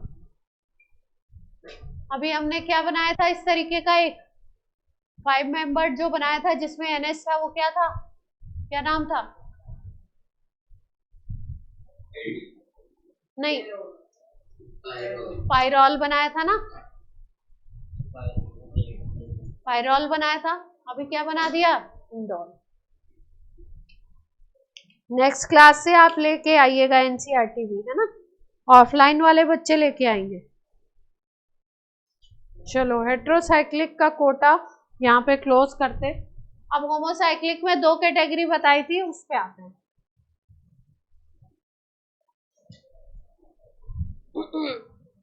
अभी हमने क्या बनाया था इस तरीके का, एक 5 मेंबर जो बनाया था जिसमें NH था, वो क्या था, क्या नाम था? नहीं, पायरॉल बनाया था ना, पायरॉल बनाया था। अभी क्या बना दिया? इंडोल। नेक्स्ट क्लास से आप लेके आइएगा एनसीईआरटी भी, है ना, ऑफलाइन वाले बच्चे लेके आएंगे। चलो हेट्रोसाइक्लिक का कोटा यहाँ पे क्लोज करते। अब होमोसाइक्लिक में 2 कैटेगरी बताई थी, उस पे आते हैं।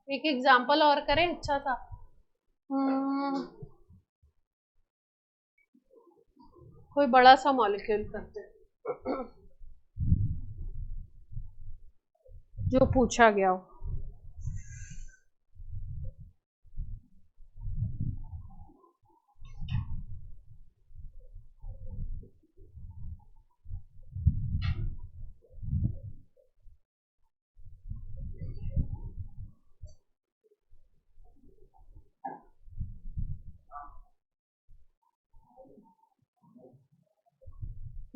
एक एग्जांपल और करें अच्छा सा। कोई बड़ा सा मॉलिक्यूल करते हैं जो पूछा गया हो।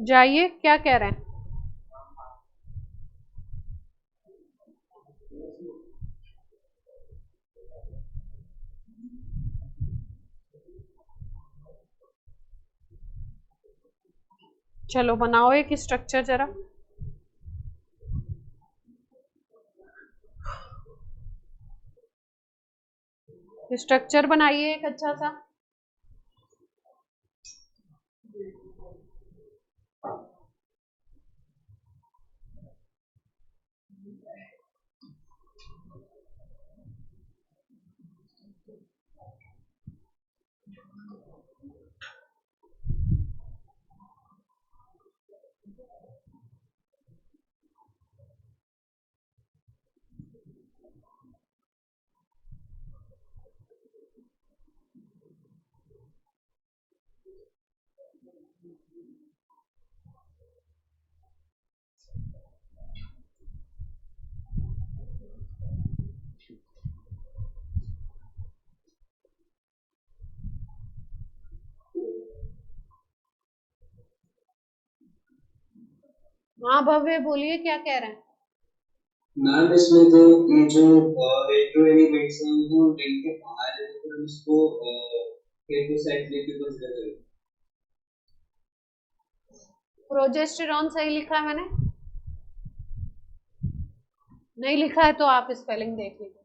जाइए, क्या कह रहे हैं? चलो बनाओ एक स्ट्रक्चर जरा। स्ट्रक्चर बनाइए एक अच्छा सा। हाँ भव्य बोलिए, क्या कह रहे हैं? मैम इसमें तो ये जो हेट्रो एलिमेंट्स हैं वो रिंग के बाहर है, तो हम इसको हेट्रोसाइक्लिक भी कंसीडर करेंगे। प्रोजेस्टेरॉन सही लिखा है मैंने? नहीं लिखा है तो आप स्पेलिंग देख लीजिए।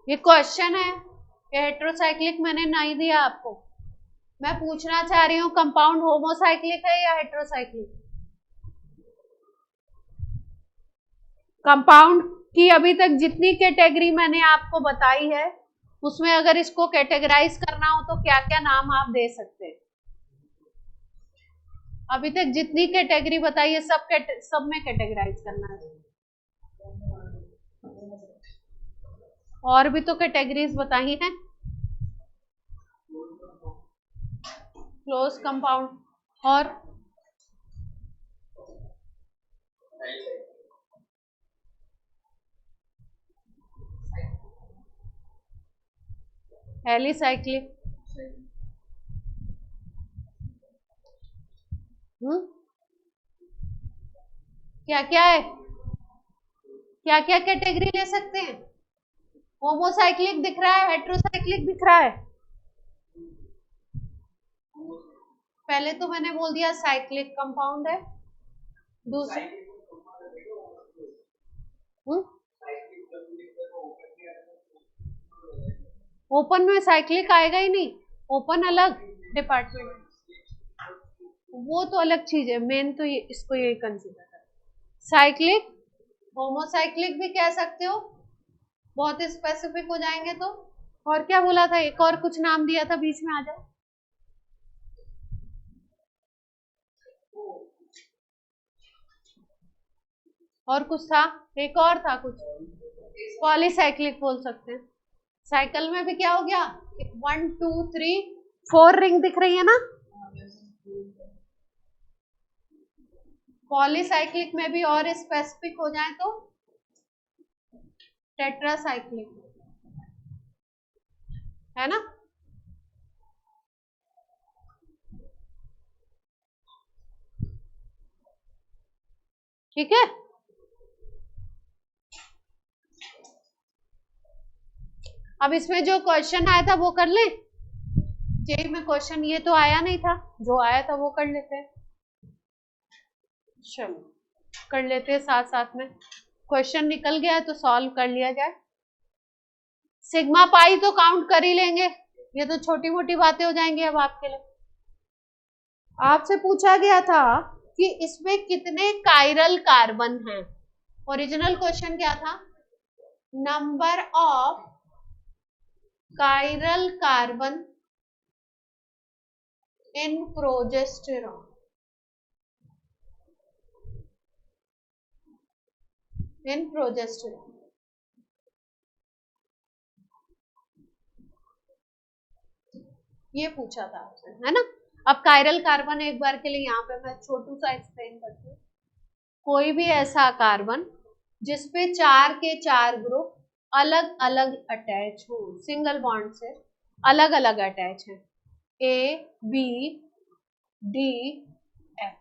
ये क्वेश्चन है, ये हेट्रोसाइक्लिक मैंने नहीं दिया आपको। मैं पूछना चाह रही हूँ कंपाउंड होमोसाइक्लिक है या हेट्रोसाइक्लिक। कंपाउंड की अभी तक जितनी कैटेगरी मैंने आपको बताई है उसमें अगर इसको कैटेगराइज करना हो तो क्या क्या नाम आप दे सकते हैं? अभी तक जितनी कैटेगरी बताई है सब में कैटेगराइज करना है। और भी तो कैटेगरीज बताई हैं। Close compound. और एलिसाइक्लिक। क्या क्या है, क्या क्या कैटेगरी ले सकते हैं? होमोसाइक्लिक दिख रहा है, हेट्रोसाइक्लिक दिख रहा है? पहले तो मैंने बोल दिया साइक्लिक कंपाउंड है। दूसरा ओपन में साइक्लिक आएगा ही नहीं, ओपन अलग डिपार्टमेंट, वो तो अलग चीज है। मेन तो ये, इसको यही कंसीडर है। साइक्लिक, होमोसाइक्लिक भी कह सकते हो, बहुत स्पेसिफिक हो जाएंगे तो। और क्या बोला था, एक और कुछ नाम दिया था बीच में, आ जाओ। और कुछ था, एक और था कुछ, पॉलीसाइक्लिक बोल सकते हैं। साइकिल में भी क्या हो गया, 1 2 3 4 रिंग दिख रही है ना। पॉलीसाइक्लिक में भी और स्पेसिफिक हो जाए तो टेट्रासाइक्लिक, है ना। ठीक है, अब इसमें जो क्वेश्चन आया था वो कर ले। जेई में क्वेश्चन ये तो आया नहीं था, जो आया था वो कर लेते हैं। चलो कर लेते हैं साथ साथ में, क्वेश्चन निकल गया तो सॉल्व कर लिया जाए। सिग्मा पाई तो काउंट कर ही लेंगे, ये तो छोटी मोटी बातें हो जाएंगी अब आपके लिए। आपसे पूछा गया था कि इसमें कितने कायरल कार्बन हैं। ओरिजिनल क्वेश्चन क्या था, number of chiral carbon in progesterone, in progesterone. ये पूछा था आपसे, है ना। अब कायरल कार्बन एक बार के लिए यहाँ पे मैं छोटू सा एक्सप्लेन करती हूँ। कोई भी ऐसा कार्बन जिसपे 4 के 4 ग्रुप अलग अलग अटैच हो, सिंगल बॉन्ड से अलग अलग अटैच है, A B D F,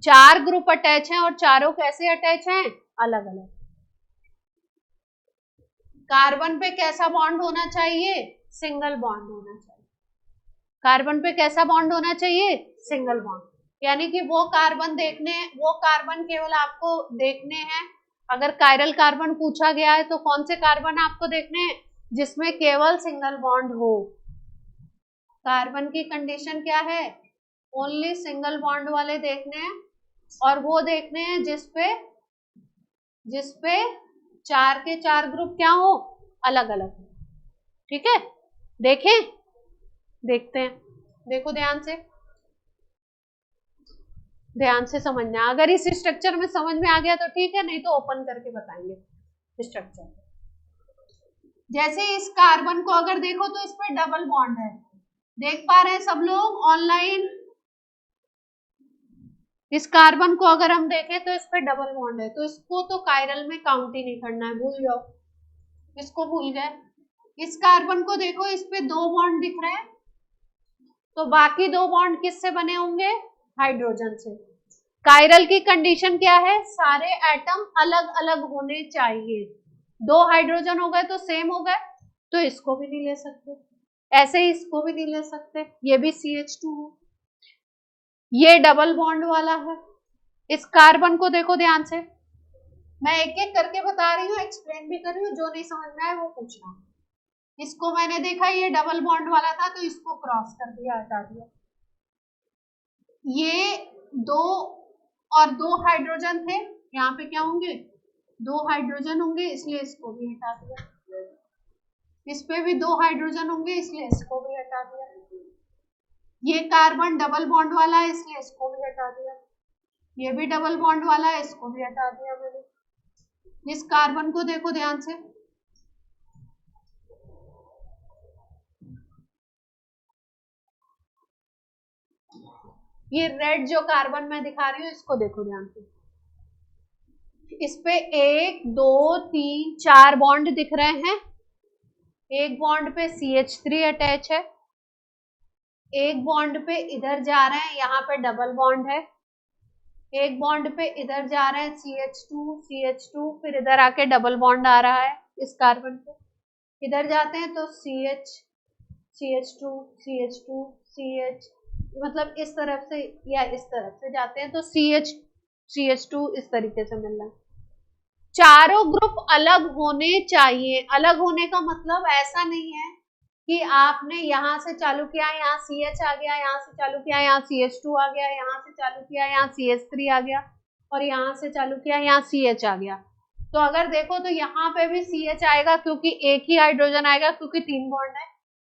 4 group attach हैं और चारों कैसे अटैच हैं, अलग अलग। कार्बन पे कैसा बॉन्ड होना चाहिए, सिंगल बॉन्ड होना चाहिए। कार्बन पे कैसा बॉन्ड होना चाहिए, सिंगल बॉन्ड। यानी कि वो कार्बन केवल आपको देखने हैं, अगर कायरल कार्बन पूछा गया है तो कौन से कार्बन आपको देखने हैं, जिसमें केवल सिंगल बॉन्ड हो। कार्बन की कंडीशन क्या है, ओनली सिंगल बॉन्ड वाले देखने हैं, और वो देखने हैं जिसपे 4 के 4 ग्रुप क्या हो, अलग अलग। ठीक है, देखें, देखते हैं, देखो ध्यान से समझना। अगर इस स्ट्रक्चर में समझ में आ गया तो ठीक है, नहीं तो ओपन करके बताएंगे स्ट्रक्चर। जैसे इस कार्बन को अगर देखो तो इस पे डबल बॉन्ड है, देख पा रहे हैं सब लोग ऑनलाइन। इस कार्बन को अगर हम देखें तो इस पे डबल बॉन्ड है, तो इसको तो कायरल में काउंट ही नहीं करना है, भूल जाओ, इसको भूल गए। इस कार्बन को देखो, इस पे 2 बॉन्ड दिख रहे हैं, तो बाकी 2 बॉन्ड किससे बने होंगे, हाइड्रोजन से। कायरल की कंडीशन क्या है, सारे एटम अलग अलग होने चाहिए। 2 हाइड्रोजन हो गए तो सेम हो गए, तो इसको भी नहीं ले सकते, ऐसे ही इसको भी नहीं ले सकते, ये भी CH2 है, ये डबल बॉन्ड वाला है। इस कार्बन को देखो ध्यान से, मैं एक एक करके बता रही हूँ, एक्सप्लेन भी कर रही हूँ, जो नहीं समझ में आए वो पूछना। इसको मैंने देखा ये डबल बॉन्ड वाला था तो इसको क्रॉस कर दिया, हटा दिया। ये 2 और 2 हाइड्रोजन थे, यहाँ पे क्या होंगे, 2 हाइड्रोजन होंगे, इसलिए इसको भी हटा दिया। इस पे भी 2 हाइड्रोजन होंगे, इसलिए इसको भी हटा दिया। ये कार्बन डबल बॉन्ड वाला है, इसलिए इसको भी हटा दिया। ये भी डबल बॉन्ड वाला है, इसको भी हटा दिया मैंने। इस कार्बन को देखो ध्यान से, ये रेड जो कार्बन मैं दिखा रही हूँ इसको देखो ध्यान से, इस पे 1 2 3 4 बॉन्ड दिख रहे हैं। एक बॉन्ड पे CH3 अटैच है, एक बॉन्ड पे इधर जा रहे हैं, यहाँ पे डबल बॉन्ड है, एक बॉन्ड पे इधर जा रहे हैं CH2, फिर इधर आके डबल बॉन्ड आ रहा है इस कार्बन पे, इधर जाते हैं तो CH2 CH2 मतलब इस तरफ से या इस तरफ से जाते हैं तो CH2 इस तरीके से मिल रहा है। चारों ग्रुप अलग होने चाहिए। अलग होने का मतलब ऐसा नहीं है कि आपने यहाँ से चालू किया यहाँ CH आ गया, यहाँ से चालू किया यहाँ CH2 आ गया, यहाँ से चालू किया यहाँ CH3 आ गया, और यहाँ से चालू किया यहाँ CH आ गया। तो अगर देखो तो यहाँ पे भी CH आएगा क्योंकि एक ही हाइड्रोजन आएगा, क्योंकि 3 बॉन्ड है।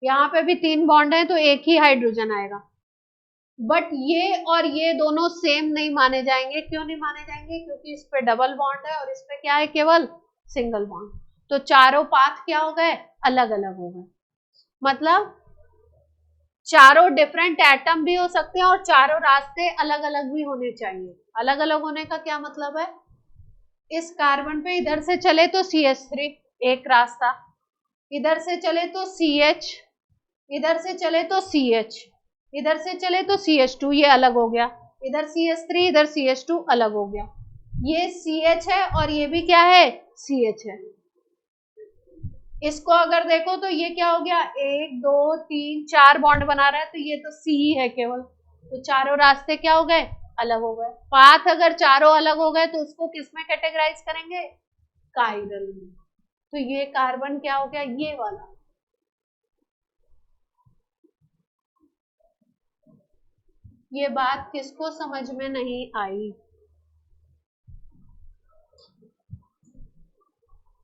यहाँ पे भी 3 बॉन्ड है तो एक ही हाइड्रोजन आएगा। बट ये और ये दोनों सेम नहीं माने जाएंगे। क्यों नहीं माने जाएंगे? क्योंकि इस पे डबल बॉन्ड है और इस पे क्या है, केवल सिंगल बॉन्ड। तो चारों पाथ क्या हो गए, अलग अलग हो गए। मतलब चारों डिफरेंट एटम भी हो सकते हैं और चारों रास्ते अलग अलग भी होने चाहिए। अलग अलग होने का क्या मतलब है, इस कार्बन पे इधर से चले तो CH3 एक रास्ता, इधर से चले तो CH, इधर से चले तो CH, इधर से चले तो CH2, ये अलग हो गया। इधर CH3 इधर CH2 अलग हो गया। ये CH है और ये भी क्या है, CH है। इसको अगर देखो तो ये क्या हो गया, 1 2 3 4 बॉन्ड बना रहा है, तो ये तो C ही है केवल। तो चारों रास्ते क्या हो गए, अलग हो गए। पाथ अगर चारों अलग हो गए तो उसको किस में कैटेगराइज करेंगे, कायरल में। तो ये कार्बन क्या हो गया, ये वाला। ये बात किसको समझ में नहीं आई?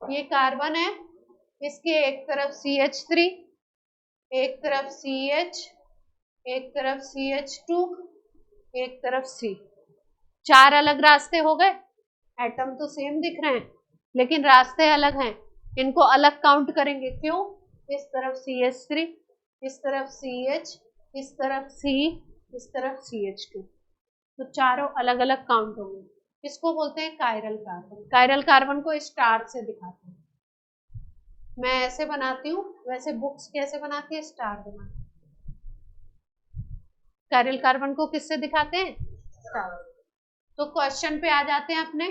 ये कार्बन है, इसके एक तरफ CH3, एक तरफ CH, एक तरफ CH2, एक तरफ C। 4 अलग रास्ते हो गए। एटम तो सेम दिख रहे हैं लेकिन रास्ते अलग हैं। इनको अलग काउंट करेंगे। क्यों? इस तरफ CH3, इस तरफ CH, इस तरफ C, इस तरफ CH2। तो चारों अलग अलग काउंट होंगे। इसको बोलते हैं कायरल कार्बन। कायरल कार्बन को स्टार से दिखाते हैं। मैं ऐसे बनाती हूँ, वैसे बुक्स कैसे बनाती है, स्टार बनाती है। कायरल कार्बन को किससे दिखाते हैं, स्टार। तो क्वेश्चन पे आ जाते हैं अपने।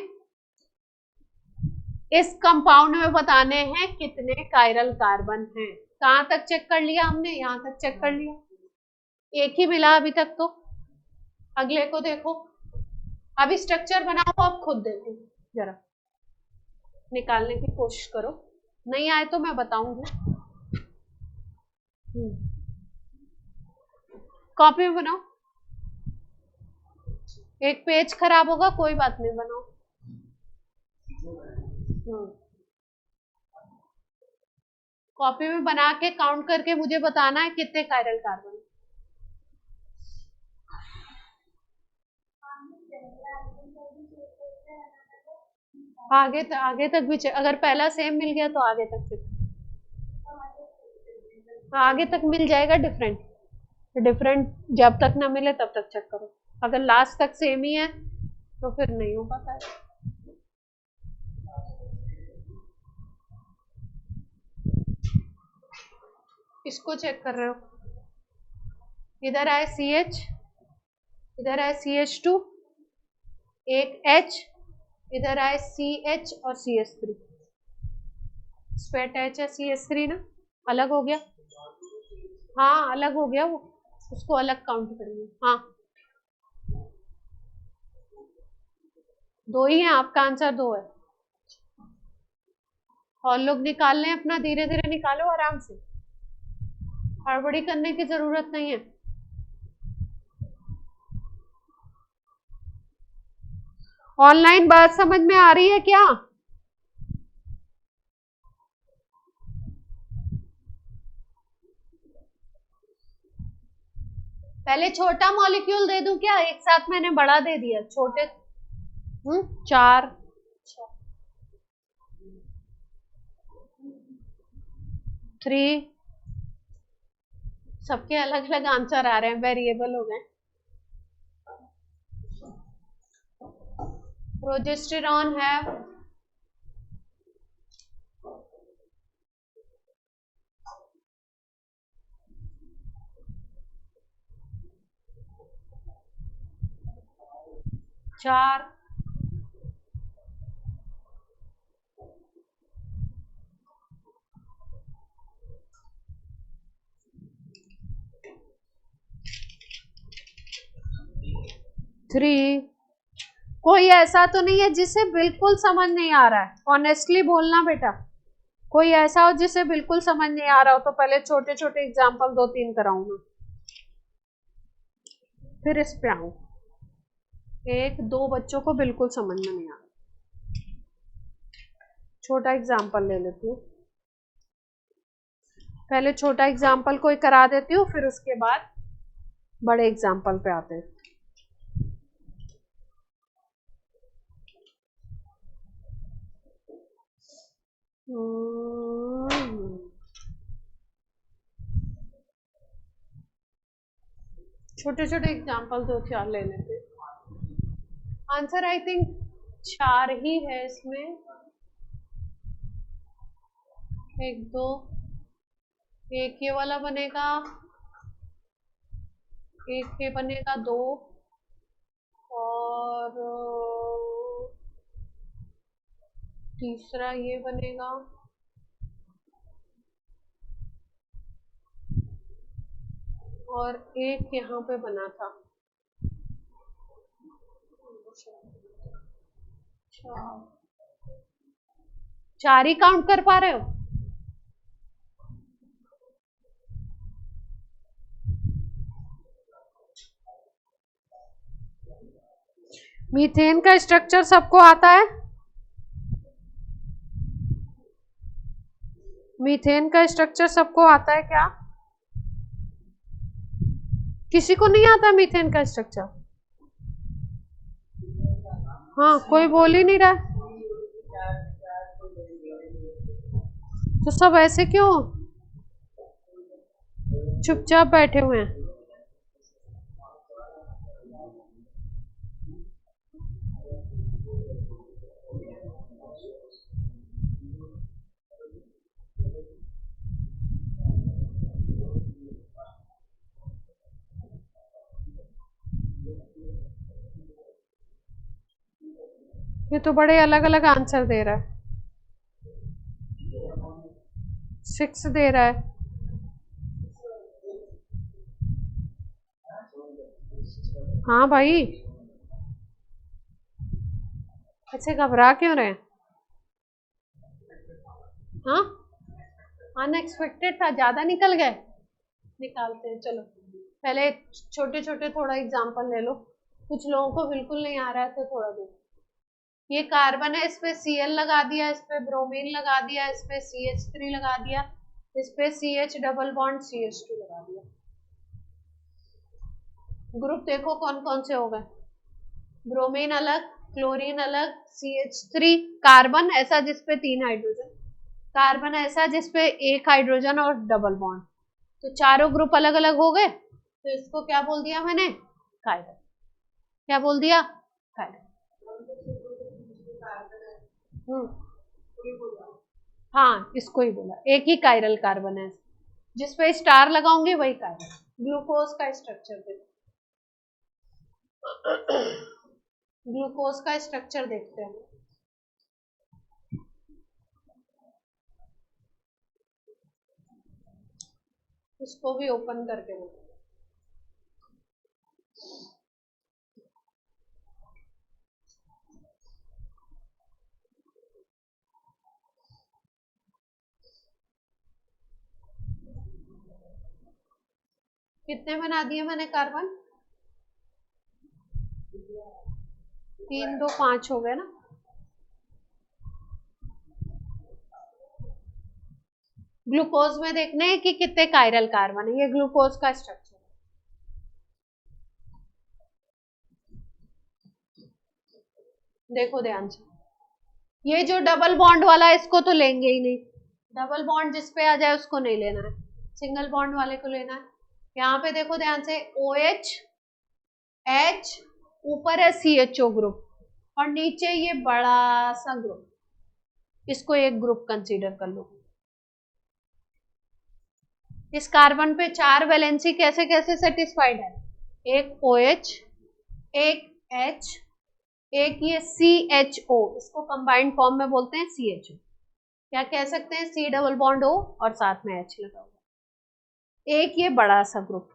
इस कंपाउंड में बताने हैं कितने कायरल कार्बन हैं। कहां तक चेक कर लिया हमने, यहां तक चेक कर लिया। एक ही मिला अभी तक। तो अगले को देखो। अभी स्ट्रक्चर बनाओ, आप खुद देखो, जरा निकालने की कोशिश करो। नहीं आए तो मैं बताऊंगी। कॉपी में बनाओ। एक पेज खराब होगा, कोई बात नहीं, बनाओ। कॉपी में बना के काउंट करके मुझे बताना है कितने कायरल कार्बन। आगे तक भी अगर पहला सेम मिल गया तो आगे तक चेक। आगे तक मिल जाएगा। डिफरेंट जब तक ना मिले तब तक चेक करो। अगर लास्ट तक सेम ही है तो फिर नहीं हो पाता है। इसको चेक कर रहे हो, इधर आए CH, इधर आए CH2, एक H, इधर आए CH और CH3। इस पे अटैच है CH3 ना, अलग हो गया। हाँ अलग हो गया वो, उसको अलग काउंट करेंगे। हाँ 2 ही है, आपका आंसर 2 है। और लोग निकाल लें अपना, धीरे धीरे निकालो आराम से, हड़बड़ी करने की जरूरत नहीं है। ऑनलाइन बात समझ में आ रही है क्या? पहले छोटा मॉलिक्यूल दे दूं क्या, एक साथ मैंने बड़ा दे दिया। छोटे 4 3, सबके अलग अलग आंसर आ रहे हैं, वेरिएबल हो गए। प्रोजेस्टेरॉन है, चार, थ्री। कोई ऐसा तो नहीं है जिसे बिल्कुल समझ नहीं आ रहा है, ऑनेस्टली बोलना बेटा। कोई ऐसा हो जिसे बिल्कुल समझ नहीं आ रहा हो तो पहले छोटे छोटे एग्जाम्पल 2-3 कराऊंगा, फिर इस पे आऊं। एक दो बच्चों को बिल्कुल समझ में नहीं आ रहा, छोटा एग्जाम्पल ले लेती हूँ। पहले छोटा एग्जाम्पल कोई करा देती हूँ, फिर उसके बाद बड़े एग्जाम्पल पे आते हैं। छोटे छोटे एग्जाम्पल 2-4 ले लेते हैं। आंसर आई थिंक 4 ही है इसमें, 1 2, एक ये वाला बनेगा, एक ये बनेगा 2, और तीसरा ये बनेगा, और एक यहाँ पे बना था। 4 ही काउंट कर पा रहे हो? मीथेन का स्ट्रक्चर सबको आता है? मीथेन का स्ट्रक्चर सबको आता है क्या? किसी को नहीं आता मीथेन का स्ट्रक्चर? हाँ, कोई बोल ही नहीं रहा। तो सब ऐसे क्यों चुपचाप बैठे हुए हैं? ये तो बड़े अलग अलग आंसर दे रहा है। 6 दे रहा है। हाँ भाई, ऐसे घबरा क्यों रहे? हाँ, अनएक्सपेक्टेड था, ज्यादा निकल गए। निकालते हैं, चलो पहले छोटे छोटे थोड़ा एग्जांपल ले लो। कुछ लोगों को बिल्कुल नहीं आ रहा है तो थोड़ा दो। ये कार्बन है, इस पे Cl लगा दिया, इस पे ब्रोमीन लगा दिया, इस पे CH3 लगा दिया, इस पे CH डबल बॉन्ड CH2 लगा दिया। ग्रुप देखो कौन कौन से हो गए। ब्रोमीन अलग, क्लोरीन अलग, CH3, कार्बन ऐसा जिसपे 3 हाइड्रोजन, कार्बन ऐसा जिसपे 1 हाइड्रोजन और डबल बॉन्ड। तो चारों ग्रुप अलग अलग हो गए, तो इसको क्या बोल दिया मैंने? कायरल। क्या बोल दिया? कायरल। हाँ, इसको ही बोला, एक ही कायरल कार्बन है, जिसपे स्टार लगाऊंगी वही कायरल। ग्लूकोज का स्ट्रक्चर देखो, ग्लूकोज का स्ट्रक्चर देखते हैं। इसको भी ओपन करके देखो। कितने बना दिए मैंने कार्बन? 3 2 5 हो गए ना। ग्लूकोज में देखने हैं कि कितने कायरल कार्बन है। ये ग्लूकोज का स्ट्रक्चर, देखो ध्यान से। ये जो डबल बॉन्ड वाला है इसको तो लेंगे ही नहीं, डबल बॉन्ड जिसपे आ जाए उसको नहीं लेना है, सिंगल बॉन्ड वाले को लेना है। यहाँ पे देखो ध्यान से, OH H ऊपर है CHO ग्रुप, और नीचे ये बड़ा सा ग्रुप, इसको एक ग्रुप कंसीडर कर लो। इस कार्बन पे 4 वैलेंसी कैसे कैसे सेटिस्फाइड है, एक OH, एक H, एक ये CHO, इसको कंबाइंड फॉर्म में बोलते हैं CHO। क्या कह सकते हैं, C डबल बॉन्ड O और साथ में H लगा हुआ। एक ये बड़ा सा ग्रुप,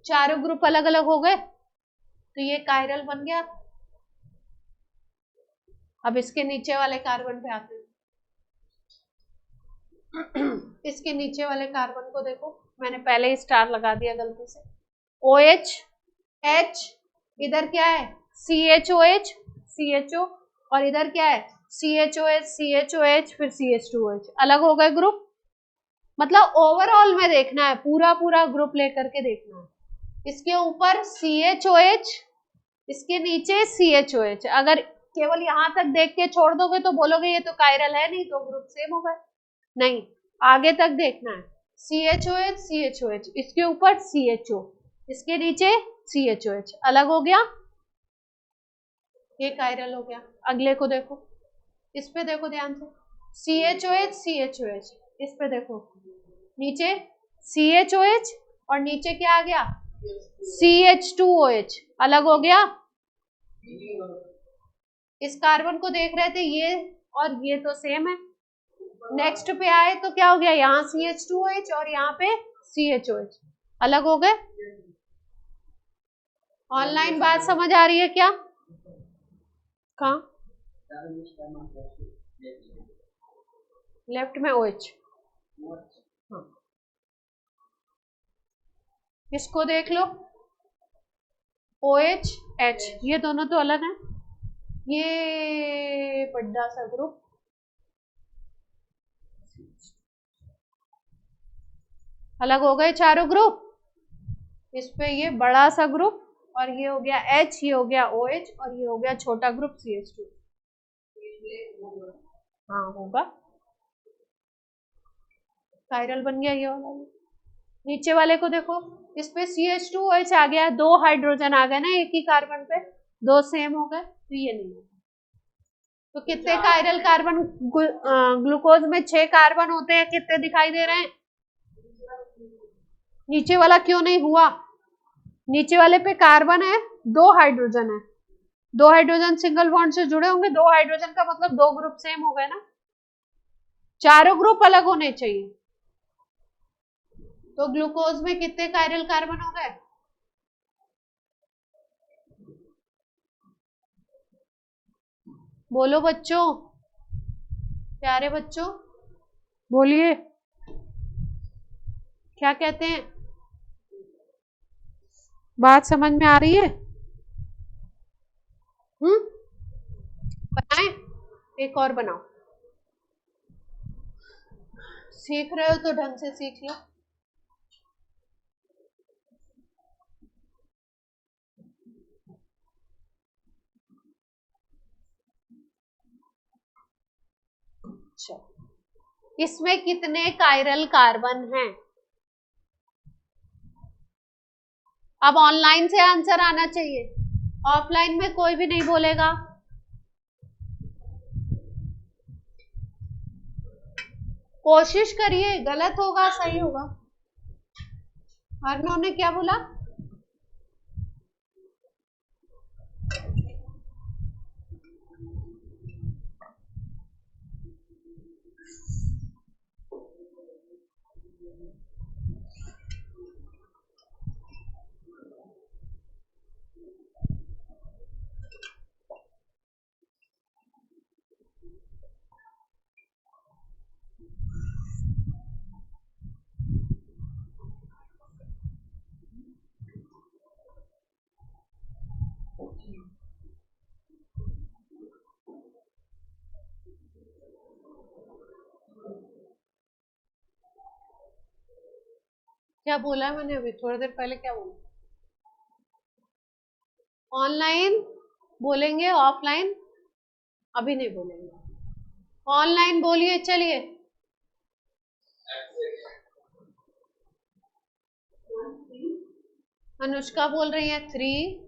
चारों ग्रुप अलग अलग हो गए तो ये कायरल बन गया। अब इसके नीचे वाले कार्बन पे आते हैं। इसके नीचे वाले कार्बन को देखो, मैंने पहले ही स्टार लगा दिया गलती से। OH, H, इधर क्या है CHOH, CHO, और इधर क्या है CHOH, CHOH, फिर CH2OH, अलग हो गए ग्रुप। मतलब ओवरऑल में देखना है, पूरा पूरा ग्रुप लेकर के देखना है। इसके ऊपर CHOH, इसके नीचे CHOH। अगर केवल यहां तक देख के छोड़ दोगे तो बोलोगे ये तो कायरल है नहीं, तो ग्रुप सेम हो गए। नहीं, आगे तक देखना है। CHOH, CHOH, इसके ऊपर CHO, इसके नीचे CHOH, अलग हो गया, ये कायरल हो गया। अगले को देखो, इस पे देखो ध्यान से, CHOH, CHOH, इस पे देखो, नीचे CHOH और नीचे क्या आ गया CH2OH, अलग हो गया। इस कार्बन को देख रहे थे, ये और ये तो सेम है। नेक्स्ट पे आए तो क्या हो गया, यहाँ CH2OH और यहाँ पे CHOH, अलग हो गए। ऑनलाइन बात समझ आ रही है क्या? कहाँ लेफ्ट में OH, हाँ। इसको देख लो, OH, H, ये दोनों तो अलग हैं। ये बड़ा सा ग्रुप, अलग हो गए चारों ग्रुप। इस पे ये बड़ा सा ग्रुप, और ये हो गया H, ये हो गया OH, और ये हो गया छोटा ग्रुप CH2। हाँ होगा, कायरल बन गया ये वाला। नीचे वाले को देखो, इस पे CH2OH आ गया, 2 हाइड्रोजन आ गए ना एक ही कार्बन पे, 2 सेम हो गए, तो ये नहीं होगा। तो कितने कायरल कार्बन, ग्लूकोज में 6 कार्बन होते हैं, कितने दिखाई दे रहे हैं? नीचे वाला क्यों नहीं हुआ? नीचे वाले पे कार्बन है, 2 हाइड्रोजन है, 2 हाइड्रोजन सिंगल बॉन्ड से जुड़े होंगे, 2 हाइड्रोजन का मतलब 2 ग्रुप सेम हो गए ना, चारों ग्रुप अलग होने चाहिए। तो ग्लूकोज में कितने कायरल कार्बन हो गए? बोलो बच्चों, प्यारे बच्चों बोलिए, क्या कहते हैं? बात समझ में आ रही है? बनाए, एक और बनाओ। सीख रहे हो तो ढंग से सीख लो। अच्छा, इसमें कितने कायरल कार्बन हैं? अब ऑनलाइन से आंसर आना चाहिए, ऑफलाइन में कोई भी नहीं बोलेगा। कोशिश करिए, गलत होगा सही होगा। अर्णव ने क्या बोला? क्या बोला है मैंने अभी थोड़ी देर पहले? क्या बोला? ऑनलाइन बोलेंगे, ऑफलाइन अभी नहीं बोलेंगे। ऑनलाइन बोलिए, चलिए। अनुष्का बोल रही है 3,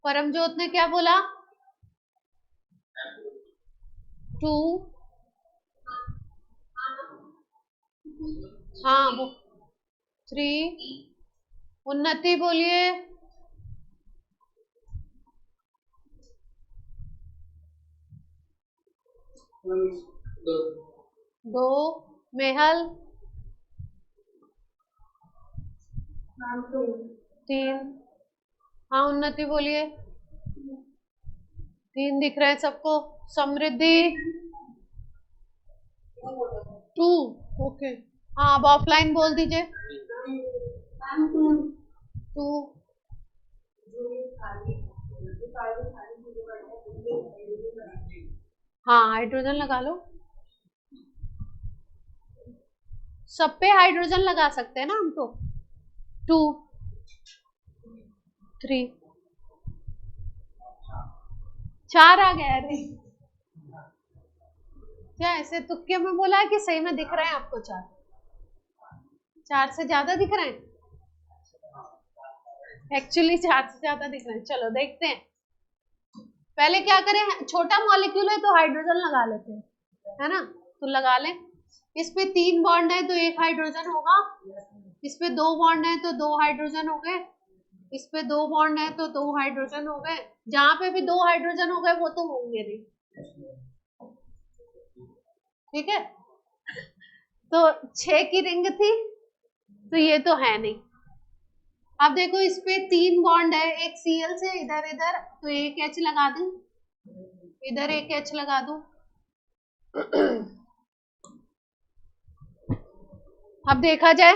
परमजोत ने क्या बोला? 2, हाँ वो 3, उन्नति बोलिए। 2, मेहल 3, हाँ उन्नति बोलिए। 3 दिख रहे हैं सबको। समृद्धि 2, ओके। हाँ अब ऑफलाइन बोल दीजिए। 2, हाँ हाइड्रोजन लगा लो। सब पे हाइड्रोजन लगा सकते हैं ना हम तो। 2, 3, 4 आ गया। अरे क्या ऐसे तुक्के में बोला है कि सही में दिख रहे हैं आपको? 4 से ज्यादा दिख रहे हैं? एक्चुअली 4 से ज्यादा दिख रहे हैं। चलो देखते हैं। पहले क्या करें, छोटा मॉलिक्यूल है तो हाइड्रोजन लगा लेते हैं, है ना? तो लगा लें। इस पे 3 बॉन्ड है तो 1 हाइड्रोजन होगा। इस पे 2 बॉन्ड है तो 2 हाइड्रोजन हो गए। इस पे 2 बॉन्ड है तो 2 हाइड्रोजन हो गए। जहां पे भी 2 हाइड्रोजन हो गए वो तो होंगे नहीं, ठीक है? तो 6 की रिंग थी तो ये तो है नहीं। अब देखो इस पे 3 बॉन्ड है, एक Cl से इधर इधर, तो एक H लगा दूं, इधर एक H लगा दूं। अब देखा जाए,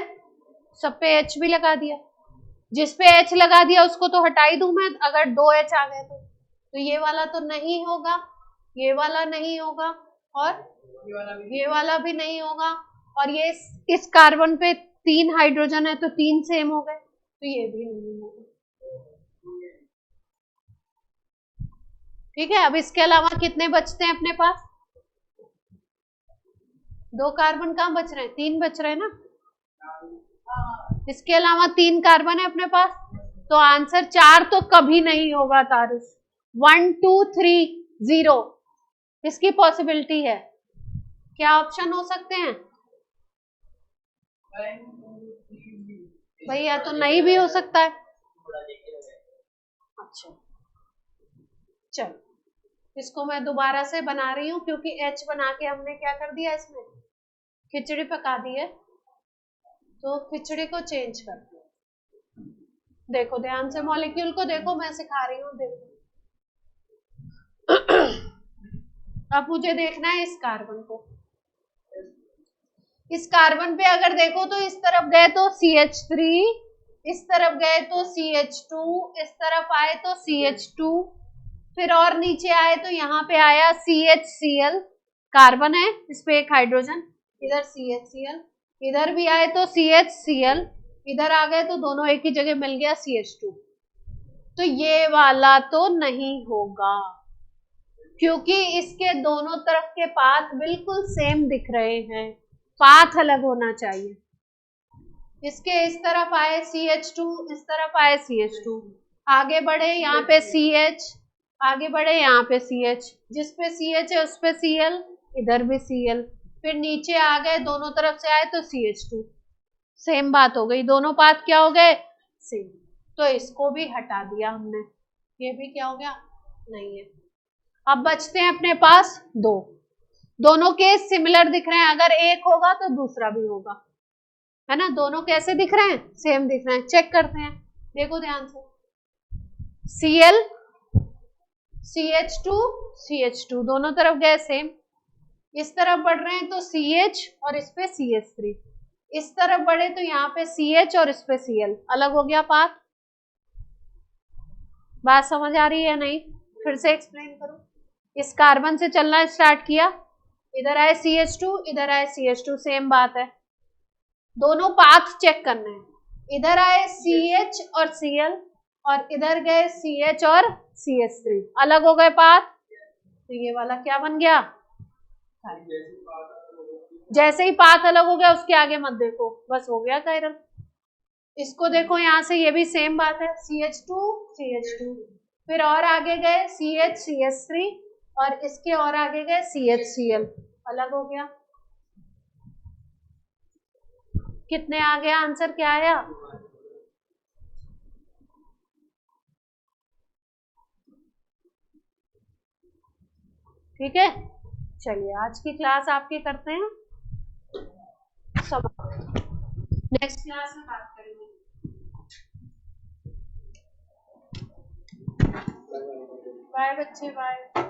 सब पे H भी लगा दिया। जिस पे H लगा दिया उसको तो हटा ही दूं मैं, अगर 2 H आ गए तो ये वाला तो नहीं होगा, ये वाला नहीं होगा, और ये वाला भी नहीं होगा। और ये इस कार्बन पे 3 हाइड्रोजन है तो 3 सेम हो गए, तो ये भी नहीं होगा। ठीक है, अब इसके अलावा कितने बचते हैं अपने पास? 2 कार्बन कहाँ बच रहे हैं? 3 बच रहे हैं ना। इसके अलावा 3 कार्बन है अपने पास, तो आंसर 4 तो कभी नहीं होगा तारुष। 1, 2, 3, 0 इसकी पॉसिबिलिटी है। क्या ऑप्शन हो सकते हैं भैया? तो नहीं भी हो सकता है। अच्छा चलो, इसको मैं दोबारा से बना रही हूँ क्योंकि H बना के हमने क्या कर दिया, इसमें खिचड़ी पका दी है, तो खिचड़ी को चेंज कर दिया। देखो ध्यान से मॉलिक्यूल को देखो, मैं सिखा रही हूँ, देखो। अब मुझे देखना है इस कार्बन को। इस कार्बन पे अगर देखो तो इस तरफ गए तो CH3, इस तरफ गए तो CH2, इस तरफ आए तो CH2, फिर और नीचे आए तो यहाँ पे आया CHCl, कार्बन है, इस पे एक हाइड्रोजन, इधर CHCl, इधर भी आए तो CHCl, इधर आ गए तो दोनों एक ही जगह मिल गया CH2। तो ये वाला तो नहीं होगा क्योंकि इसके दोनों तरफ के पाथ बिल्कुल सेम दिख रहे हैं, पाथ अलग होना चाहिए। इसके इस तरफ आए CH2, इस तरफ आए CH2, आगे बढ़े यहाँ पे CH, आगे बढ़े यहाँ पे CH, जिस पे CH है उस पे Cl, इधर भी Cl, फिर नीचे आ गए दोनों तरफ से आए तो CH2, सेम बात हो गई, दोनों पाथ क्या हो गए, सेम। तो इसको भी हटा दिया हमने, ये भी क्या हो गया, नहीं है। अब बचते हैं अपने पास 2, दोनों केस सिमिलर दिख रहे हैं, अगर एक होगा तो दूसरा भी होगा, है ना? दोनों कैसे दिख रहे हैं, सेम दिख रहे हैं। चेक करते हैं, देखो ध्यान से। Cl, CH2, CH2 दोनों तरफ गए सेम, इस तरफ बढ़ रहे हैं तो CH और इस पे CH3, इस तरफ बढ़े तो यहाँ पे CH और इस पे Cl, अलग हो गया पाथ। बात समझ आ रही है नहीं? फिर से एक्सप्लेन करूं। इस कार्बन से चलना स्टार्ट किया, इधर आए CH2, इधर आए CH2, सेम बात है, दोनों पाथ चेक करने हैं। इधर आए CH और Cl और इधर गए CH और CH3, अलग हो गए पाथ, तो ये वाला क्या बन गया, जैसे ही पाथ अलग हो गया उसके आगे मत देखो, बस हो गया कायरल। इसको देखो यहाँ से, ये भी सेम बात है, CH2, CH2, फिर और आगे गए CH, CH3 और इसके और आगे गए CHCl, अलग हो गया। कितने आ गया, आंसर क्या आया? ठीक है, चलिए आज की क्लास आपकी करते हैं समाप्त। नेक्स्ट क्लास में बात करेंगे। बाय बच्चे, बाय।